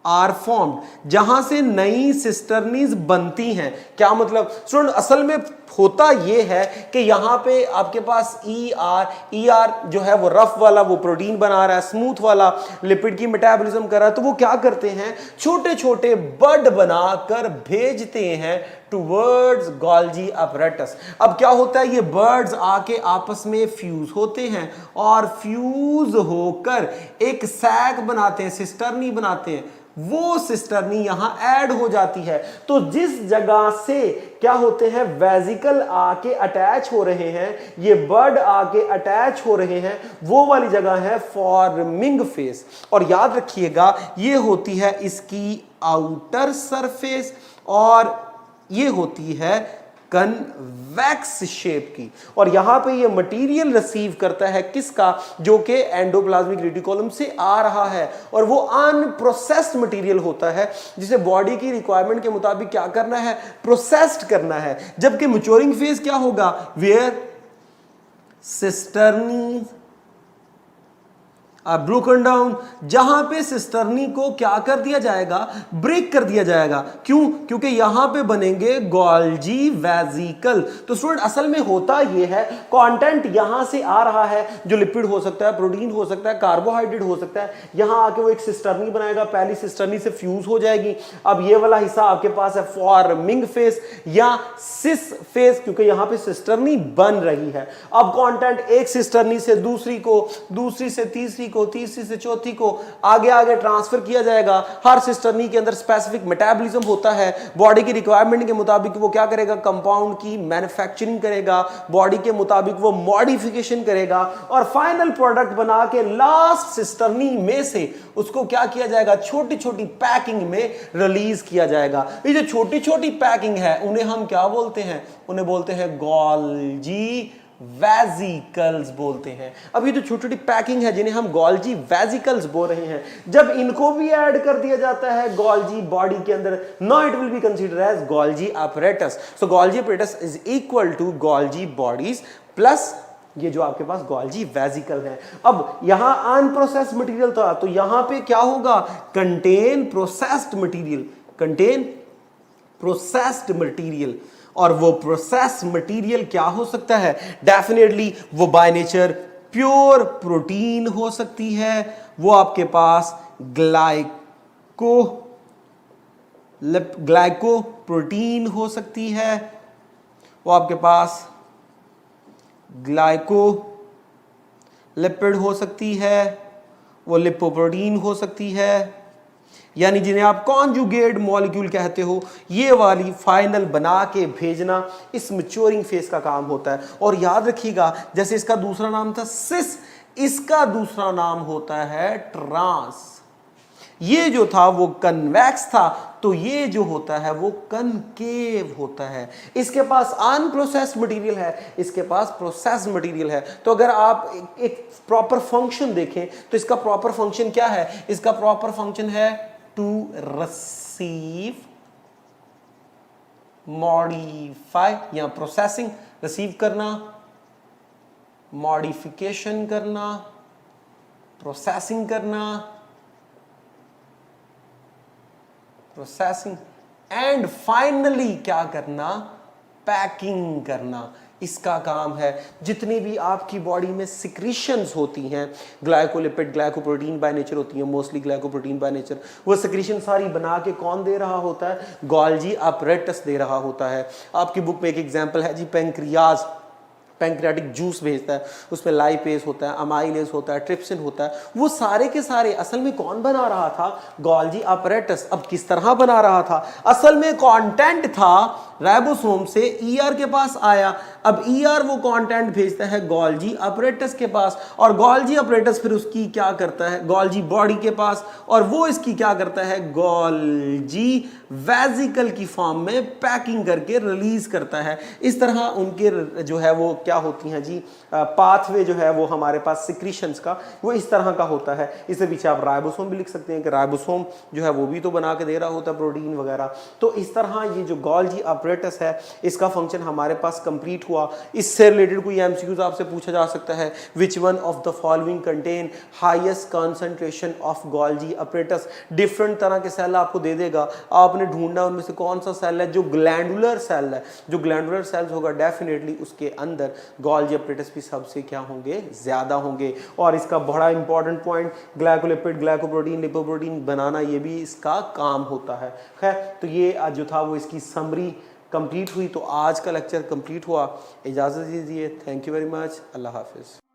आर फॉर्म्ड, जहां से नई सिस्टर्नीज बनती हैं। क्या मतलब स्टूडेंट, असल में होता यह है कि यहां पे आपके पास ईआर जो है वो रफ वाला वो प्रोटीन बना रहा है, स्मूथ वाला लिपिड की मेटाबॉलिज्म कर रहा है। तो वो क्या करते हैं, छोटे छोटे बड बनाकर भेजते हैं टुवर्ड्स गोल्जी अपैरेटस। अब क्या होता है, ये बर्ड्स आके आपस में फ्यूज होते हैं और फ्यूज होकर एक सैक बनाते हैं, सिस्टर्नी बनाते हैं। वो सिस्टर्नी यहां ऐड हो जाती है। तो जिस जगह से क्या होते हैं, वेजिकल आके अटैच हो रहे हैं, ये बर्ड आके अटैच हो रहे हैं, वो वाली जगह है फॉर्मिंग फेस। और याद रखिएगा ये होती है इसकी आउटर सरफेस और ये होती है कन्वेक्स शेप की। और यहां पे ये मटेरियल रिसीव करता है किसका, जो कि एंडोप्लाज्मिक रेटिकुलम से आ रहा है, और वो अनप्रोसेस्ड मटेरियल होता है जिसे बॉडी की रिक्वायरमेंट के मुताबिक क्या करना है, प्रोसेस्ड करना है। जबकि मैच्योरिंग फेज क्या होगा, वेयर सिस्टर्नी ब्रोकन डाउन, जहां पे सिस्टर्नी को क्या कर दिया जाएगा, ब्रेक कर दिया जाएगा। क्यों, क्योंकि यहां पे बनेंगे गोल्जी वेजिकल। तो स्टूडेंट असल में होता यह है, कंटेंट यहां से आ रहा है, जो लिपिड हो सकता है, प्रोटीन हो सकता है, कार्बोहाइड्रेट हो सकता है, यहां आके वो एक सिस्टर्नी बनाएगा, पहली सिस्टर्नी से फ्यूज हो जाएगी। अब ये वाला हिस्सा आपके पास है फॉर्मिंग फेस या सिस फेस, क्योंकि यहां पे सिस्टर्नी बन रही है। अब कंटेंट एक सिस्टर्नी से दूसरी को, दूसरी से तीसरी को, तीसरी से चौथी को आगे आगे ट्रांसफर किया जाएगा। हर सिस्टर्नी के अंदर स्पेसिफिक मेटाबॉलिज्म होता है, बॉडी की रिक्वायरमेंट के मुताबिक वो क्या करेगा, कंपाउंड की मैन्युफैक्चरिंग करेगा, बॉडी के मुताबिक वो मॉडिफिकेशन करेगा, और फाइनल प्रोडक्ट बना के लास्ट सिस्टर्नी में से उसको क्या किया जाएगा, छोटी छोटी पैकिंग में रिलीज किया जाएगा। ये जो छोटी छोटी पैकिंग है उन्हें हम क्या बोलते हैं, उन्हें बोलते हैं गोल्जी वेजिकल्स बोलते हैं। अब ये जो छोटी छोटी पैकिंग है जिन्हें हम गोल्जी वेजिकल्स बोल रहे हैं, जब इनको भी ऐड कर दिया जाता है गोल्जी बॉडी के अंदर, no it will be considered as Golgi apparatus। So Golgi apparatus is equal to Golgi bodies plus ये जो आपके पास गोल्जी वेजिकल है। अब यहां अनप्रोसेस्ड मटेरियल था, तो यहां पे क्या होगा, contain processed material, contain processed material. और वो प्रोसेस मटेरियल क्या हो सकता है, डेफिनेटली वो बाय नेचर प्योर प्रोटीन हो सकती है, वो आपके पास ग्लाइको प्रोटीन हो सकती है, वो आपके पास ग्लाइको लिपिड हो सकती है, वो लिपोप्रोटीन हो सकती है, यानी जिन्हें आप कॉन्जुगेट मॉलिक्यूल कहते हो। ये वाली फाइनल बना के भेजना इस मैच्योरिंग फेज का काम होता है। और याद रखिएगा, जैसे इसका दूसरा नाम था सिस, इसका दूसरा नाम होता है ट्रांस। ये जो था वो कन्वेक्स था, तो ये जो होता है वो कनकेव होता है। इसके पास अनप्रोसेस्ड मटेरियल है, इसके पास प्रोसेस्ड मटेरियल है। तो अगर आप एक प्रॉपर फंक्शन देखें तो इसका प्रॉपर फंक्शन क्या है, इसका प्रॉपर फंक्शन है टू रिसीव, मॉडिफाई या प्रोसेसिंग, रिसीव करना, मॉडिफिकेशन करना, प्रोसेसिंग करना, प्रोसेसिंग एंड फाइनली क्या करना, पैकिंग करना। इसका काम है। जितनी भी आपकी बॉडी में सिक्रीशंस होती हैं, ग्लाइकोलिपिड ग्लाइकोप्रोटीन बाय नेचर होती हैं, मोस्टली ग्लाइकोप्रोटीन बाय नेचर, वो सिक्रीशन सारी बना के कौन दे रहा होता है, गोल्जी apparatus दे रहा होता है। आपकी बुक में एक एग्जांपल है जी, पेंक्रियाज, पैंक्रियाटिक जूस भेजता है, उसमें लाइपेज होता है, अमाइलेज होता है, ट्रिप्सिन होता है, वो सारे के सारे असल में कौन बना रहा था, गोल्जी apparatus। अब किस तरह बना रहा था, असल में कंटेंट था राइबोसोम से ईआर के पास आया। अब ईआर वो कंटेंट भेजता है गोल्जी apparatus के पास, और गोल्जी apparatus फिर उसकी क्या करता है, गोल्जी बॉडी के पास, और वो इसकी क्या करता है, गोल्जी वेजिकल की फॉर्म में पैकिंग करके रिलीज करता है। इस तरह उनके जो है वो क्या होती हैं जी, पाथवे जो है वो हमारे पास सिक्रीशंस का वो इस तरह का होता है। इससे पीछे आप राइबोसोम भी लिख सकते हैं कि राइबोसोम जो है वो भी तो बना के दे रहा होता है प्रोटीन वगैरह। तो इस तरह ये जो गोल्जी apparatus है, इसका फंक्शन हमारे पास कंप्लीट हुआ। इससे रिलेटेड कोई एमसीक्यूज आपसे पूछा जा सकता है, विच one of the following contain highest concentration of Golgi apparatus। Different तरह के सेल आपको दे देगा, आपने ढूंढना उनमें से कौन सा सेल है जो ग्लैंडुलर सेल है। जो ग्लैंडुलर सेल्स होगा डेफिनेटली उसके अंदर गोल्जी apparatus भी सबसे क्या होंगे, ज्यादा होंगे। और इसका बड़ा important point, glycolipid glycoprotein lipoprotein बनाना, ये भी इसका काम होता है। खैर, तो ये जो था वो इसकी समरी कंप्लीट हुई। तो आज का लेक्चर कंप्लीट हुआ। इजाज़त दीजिए। Thank you very much. अल्लाह हाफिज़।